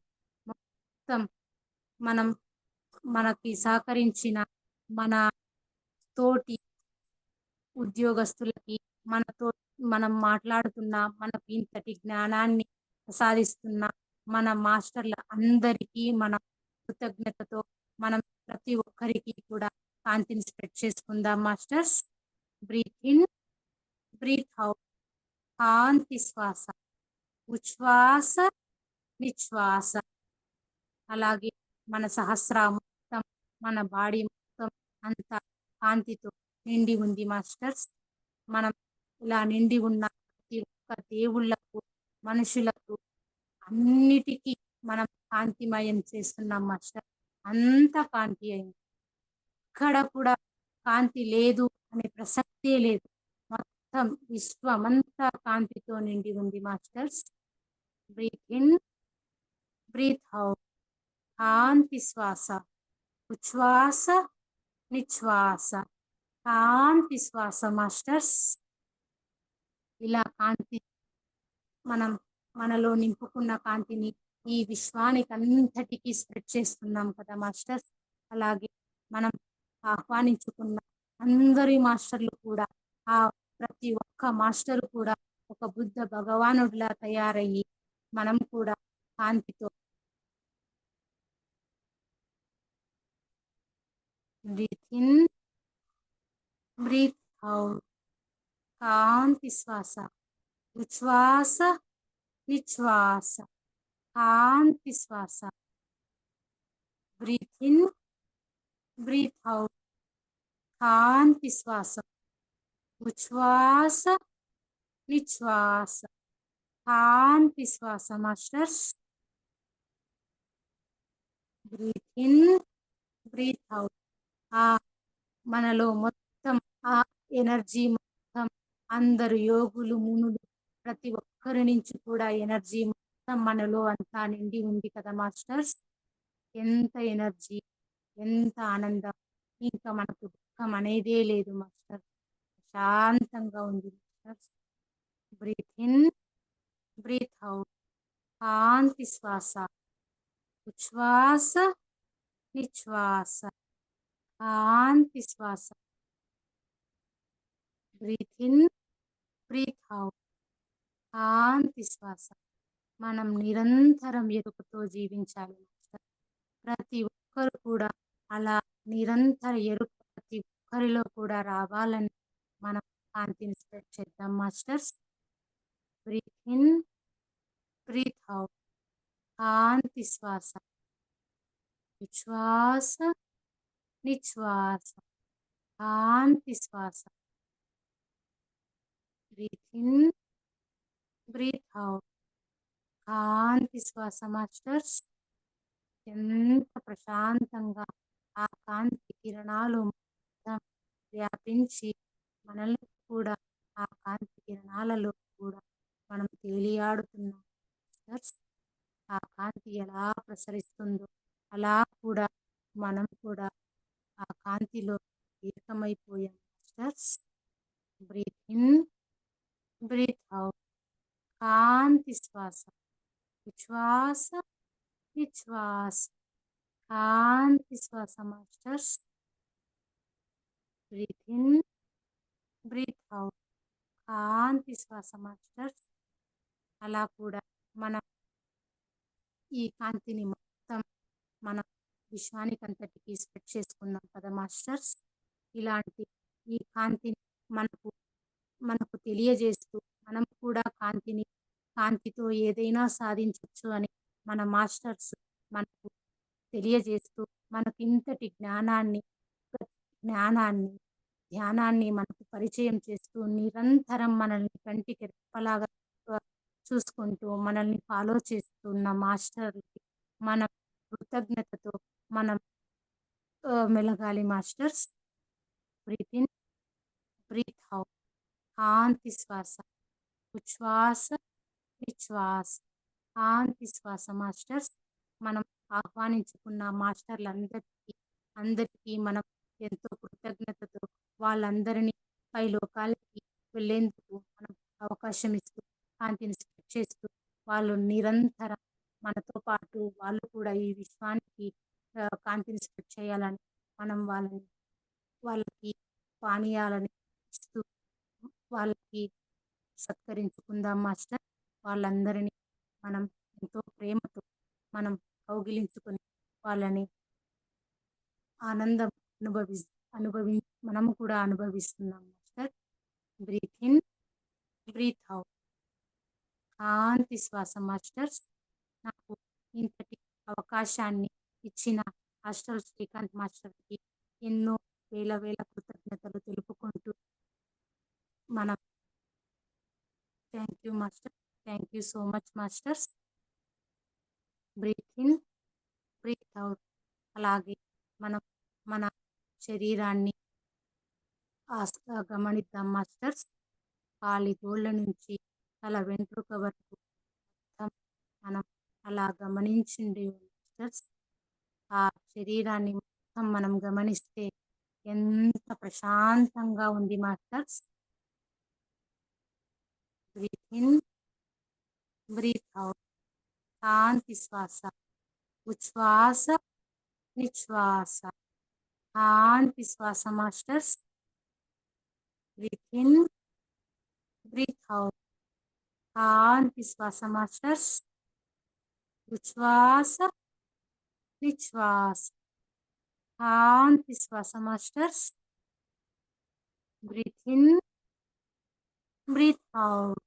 మొత్తం మనకి సహకరించిన మన తోటి ఉద్యోగస్తులకి, మనతో మనం మాట్లాడుతున్న మనకి ఇంతటి జ్ఞానాన్ని ప్రసాదిస్తున్న మన మాస్టర్ల అందరికీ మన కృతజ్ఞతతో మనం ప్రతి ఒక్కరికి కూడా కాంతిని స్ప్రెడ్ చేసుకుందాం masters. Breath in, breath out. కాంతి శ్వాస. ఉచ్ఛ్వాస, నిశ్వాస. అలాగే మన సహస్రారం మొత్తం, మన బాడీ మొత్తం అంతా కాంతితో నిండి ఉంది మాస్టర్స్. మనం ఇలా నిండి ఉన్న ప్రతి ఒక్క దేవుళ్ళకు, మనుషులకు, అన్నిటికీ మనం కాంతిమయం చేస్తున్నాం మాస్టర్. అంత కాంతి అయింది. ఎక్కడ కూడా కాంతి లేదు అనే ప్రసక్తే లేదు. మొత్తం విశ్వమంతా కాంతితో నిండి ఉంది masters. Breath in, breath out. కాంతి శ్వాస. ఉచ్ఛ్వాస, నిశ్వాస. కాంతి శ్వాస మాస్టర్స్. ఇలా కాంతి మనం మనలో నింపుకున్న కాంతిని ఈ విశ్వానికి అంతటికీ స్ప్రెడ్ చేస్తున్నాం కదా మాస్టర్స్. అలాగే మనం ఆహ్వానించుకున్న అందరి మాస్టర్లు కూడా, ఆ ప్రతి ఒక్క మాస్టరు కూడా ఒక బుద్ధ భగవానుడిలా తయారయ్యి మనం కూడా కాంతితో బ్రీత్ ఇన్, బ్రీత్ అవుట్. కాంతి శ్వాస. ఉచ్ఛ్వాస, నిశ్వాస. కాంతి శ్వాస. Breath in, breath out. కాంతి శ్వాస. ఉచ్ఛ్వాస, నిశ్వాస. కాంతి శ్వాస masters. Breath in, breath out. ఆ మనలో మొత్తం ఆ ఎనర్జీ మొత్తం అందరు యోగులు, మునులు, ప్రతి ఒక్కరి నుంచి కూడా ఎనర్జీ మొత్తం మనలో అంతా నిండి ఉంది కదా మాస్టర్స్. ఎంత ఎనర్జీ, ఎంత ఆనందం. ఇంకా మనకు దుఃఖం అనేదే లేదు మాస్టర్. శాంతంగా ఉంది masters. Breath in, breath out. కాంతి శ్వాస. ఉచ్ఛ్వాస, నిశ్వాస. కాంతి శ్వాస. Breath in, breath out. కాంతి శ్వాస. మనం నిరంతరం ఎరుకతో జీవించాలి మాస్టర్. ప్రతి ఒక్కరు కూడా అలా నిరంతర ఎరుక ప్రతి ఒక్కరిలో కూడా రావాలని మనం కాంతిని స్ప్రెడ్ చేద్దాం masters. Breath in, breath out. కాంతి శ్వాస. ఉచ్ఛ్వాస, నిశ్వాస. కాంతి శ్వాస. Breath in, breath out. కాంతి శ్వాస మాస్టర్స్. ఎంత ప్రశాంతంగా ఆ కాంతి కిరణాలు మొత్తం వ్యాపించి మనల్ని కూడా ఆ కాంతి కిరణాలలో కూడా మనం తేలియాడుతున్నాం మాస్టర్స్. ఆ కాంతి ఎలా ప్రసరిస్తుందో అలా కూడా మనం కూడా ఆ కాంతిలో ఏకమైపోయాం masters. Breath in, breath out. కాంతి శ్వాస. ఉచ్ఛ్వాస, నిశ్వాస. కాంతి శ్వాస masters. Breath in, breath out. కాంతి శ్వాస మాస్టర్స్. అలా కూడా మనం ఈ కాంతిని మొత్తం మనం విశ్వానికంతటికి స్ప్రెడ్ చేసుకున్నాం కదా మాస్టర్స్. ఇలాంటి ఈ కాంతిని మనకు మనకు తెలియజేస్తూ మనం కూడా కాంతితో ఏదైనా సాధించవచ్చు అని మన మాస్టర్స్ మనకు తెలియజేస్తూ మనకు ఇంతటి జ్ఞానాన్ని, ధ్యానాన్ని మనకు పరిచయం చేస్తూ నిరంతరం మనల్ని కంటికి రెప్పలాగా చూసుకుంటూ మనల్ని ఫాలో చేస్తున్న మాస్టర్లకి మనం కృతజ్ఞతతో మనం మెలగాలి masters. Breath in, breath out. కాంతి శ్వాస. ఉచ్ఛ్వాస, నిశ్వాస. కాంతి శ్వాస మాస్టర్స్. మనం ఆహ్వానించుకున్న అందరికీ మనం ఎంతో కృతజ్ఞతతో వాళ్ళందరినీ పై లోకాలకి వెళ్ళేందుకు మనం అవకాశం ఇస్తూ కాంతిని స్ప్రెడ్ చేస్తూ వాళ్ళు నిరంతరం మనతో పాటు వాళ్ళు కూడా ఈ విశ్వానికి కాంతిని స్ప్రెడ్ చేయాలని మనం వాళ్ళకి పానీయాలని ఇస్తూ వాళ్ళకి సత్కరించుకుందాం మాస్టర్. వాళ్ళందరినీ మనం ఎంతో ప్రేమతో మనం కౌగిలించుకొని వాళ్ళని ఆనందం అనుభవి అనుభవి మనము కూడా అనుభవిస్తున్నాం master. Breath in, breath out. శాంతి శ్వాస మాస్టర్స్. నాకు ఇంతటి అవకాశాన్ని ఇచ్చిన హాస్టల్ శ్రీకాంత్ మాస్టర్‌కి ఎన్నో వేల వేల కృతజ్ఞతలు తెలుపుకుంటూ మనం thank you master. Thank you so much masters. Breath in, breath out. అలాగే మనం మన శరీరాన్ని గమనిద్దాం మాస్టర్స్. కాలి గోళ్ళ నుంచి తల వెంట్రుక వరకు మొత్తం మనం అలా గమనించండి మాస్టర్స్. ఆ శరీరాన్ని మొత్తం మనం గమనిస్తే ఎంత ప్రశాంతంగా ఉంది masters. Breath in, breath out. శాంతి శ్వాస. ఉచ్ఛ్వాస, నిశ్వాస. శాంతి శ్వాస masters. Breath in, breath out. శాంతి శ్వాస మాస్టర్స్. ఉచ్ఛ్వాస, నిశ్వాస. శాంతి శ్వాస masters. Breath in, breath out.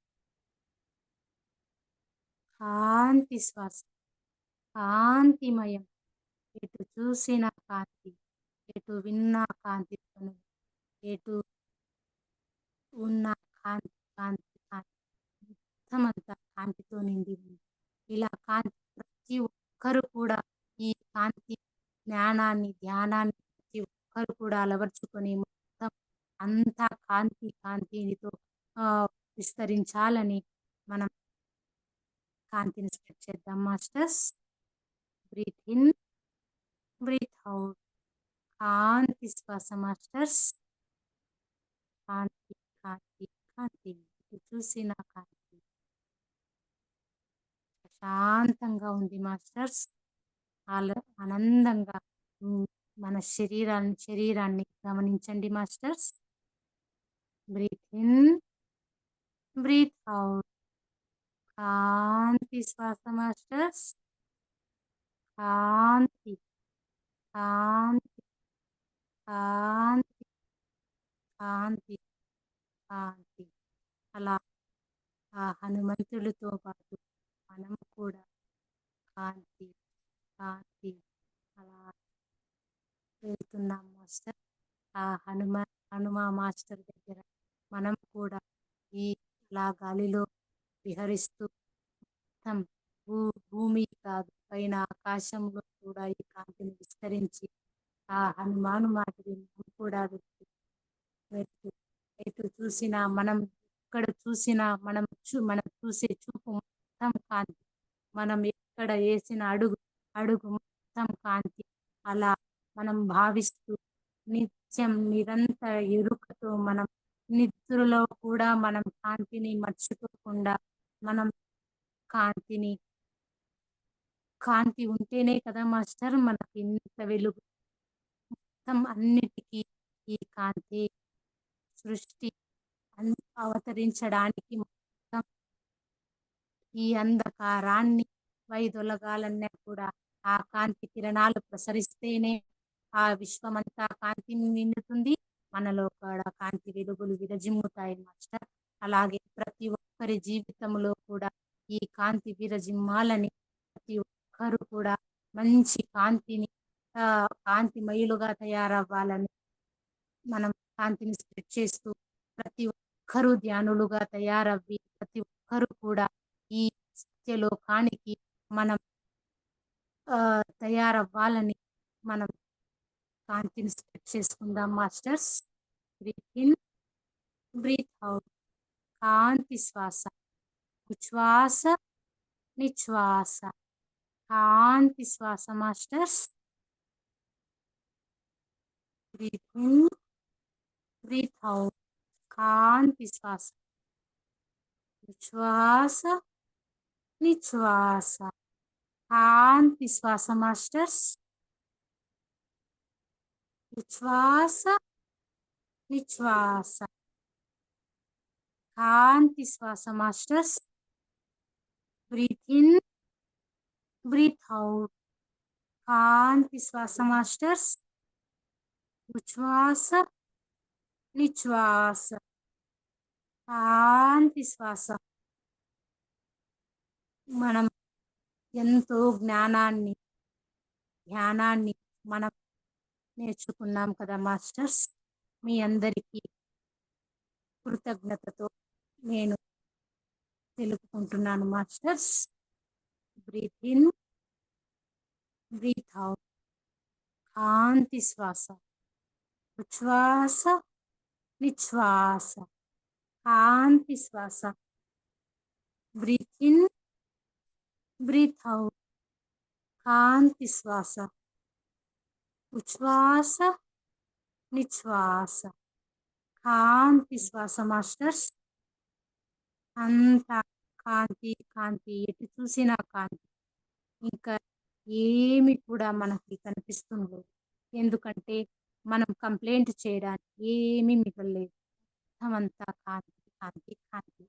శాంతి శ్వాస. కాంతిమయం. ఎటు చూసిన కాంతి, ఎటు విన్నా కాంతితోను, ఎటు ఉన్న కాంతి కాంతి కాంతి మొత్తమంతా కాంతితో నిండి ఉంది. ఇలా కాంతి ప్రతి ఒక్కరు కూడా ఈ కాంతి జ్ఞానాన్ని, ధ్యానాన్ని ప్రతి ఒక్కరు కూడా అలవర్చుకొని మొత్తం అంతా కాంతి కాంతితో విస్తరించాలని మనం కాంతిని స్ప్రెడ్ చేద్దాం masters. Breath in, breath out. కాంతి శ్వాస మాస్టర్స్. కాంతి కాంతి కాంతి. ఎటు చూసిన కాంతి. ప్రశాంతంగా ఉంది మాస్టర్స్. ఆనందంగా మన శరీరాన్ని గమనించండి masters. Breath in, breath out. కాంతి శ్వాస మాస్టర్స్. కాంతి కాంతి కాంతి కాంతి కాంతి. అలా ఆ హనుమంతుడితో పాటు మనం కూడా కాంతి కాంతి అలా వెళ్తున్నాం మాస్టర్. ఆ హనుమ మాస్టర్ దగ్గర మనం కూడా ఈ అలా గాలిలో విహరిస్తూ మొత్తం భూమి కాదు పైన ఆకాశంలో కూడా ఈ కాంతిని విస్తరించి ఆ హనుమాను మాటని మనం కూడా వెళ్తూ ఎటు చూసినా మనం ఎక్కడ చూసినా మనం చూసే చూపు మొత్తం కాంతి. మనం ఎక్కడ వేసిన అడుగు అడుగు మొత్తం కాంతి. అలా మనం భావిస్తూ నిత్యం నిరంతర ఎరుకతో మనం నిద్రలో కూడా మనం కాంతిని మర్చిపోకుండా మనం కాంతి ఉంటేనే కదా మాస్టర్ మనకి ఇంత వెలుగు. మొత్తం అన్నిటికీ ఈ కాంతి సృష్టి అవతరించడానికి మొత్తం ఈ అంధకారాన్ని వైదొలగాలన్నా కూడా ఆ కాంతి కిరణాలు ప్రసరిస్తేనే ఆ విశ్వమంతా కాంతి నిండుతుంది. మనలో కూడా కాంతి వెలుగులు విరజిమ్ముతాయి మాస్టర్. అలాగే ప్రతి ఒక్కరి జీవితంలో కూడా ఈ కాంతి విరజిమ్మాలని ప్రతి ఒక్కరు కూడా మంచి కాంతిమయులుగా తయారవ్వాలని మనం కాంతిని స్ప్రెడ్ చేస్తూ ప్రతి ఒక్కరూ ధ్యానులుగా తయారవ్వి ప్రతి ఒక్కరూ కూడా ఈ సత్యలోకానికి మనం తయారవ్వాలని మనం కాంతిని స్ప్రెడ్ చేసుకుందాం masters. Breath in, breath out. కాంతి శ్వాస. ఉచ్ఛ్వాస, నిశ్వాస. కాంతి శ్వాస masters. Breath in, breath out. కాంతి శ్వాస. ఉచ్ఛ్వాస, నిశ్వాస. కాంతి శ్వాస మాస్టర్స్. ఉచ్ఛ్వాస, నిశ్వాస. కాంతి శ్వాస masters. Breath in, breath out. కాంతి శ్వాస మాస్టర్స్. ఉచ్ఛ్వాస, నిశ్వాస. కాంతి శ్వాస. మనం ఎంతో జ్ఞానాన్ని, ధ్యానాన్ని మనం నేర్చుకున్నాం కదా మాస్టర్స్. మీ అందరికీ కృతజ్ఞతతో నేను తెలుపుకుంటున్నాను masters. Breath in, breath out. కాంతి శ్వాస. ఉచ్ఛ్వాస, నిశ్వాస. కాంతి శ్వాస. Breath in, breath out. కాంతి శ్వాస. ఉచ్ఛ్వాస, నిశ్వాస. కాంతి శ్వాస మాస్టర్స్. అంతా కాంతి, కాంతి. ఎటు చూసినా కాంతి. ఇంకా ఏమి కూడా మనకి కనిపిస్తుంది. ఎందుకంటే మనం కంప్లైంట్ చేయడానికి ఏమీ మిగలలేదు. మొత్తమంతా కాంతి, కాంతి, కాంతి.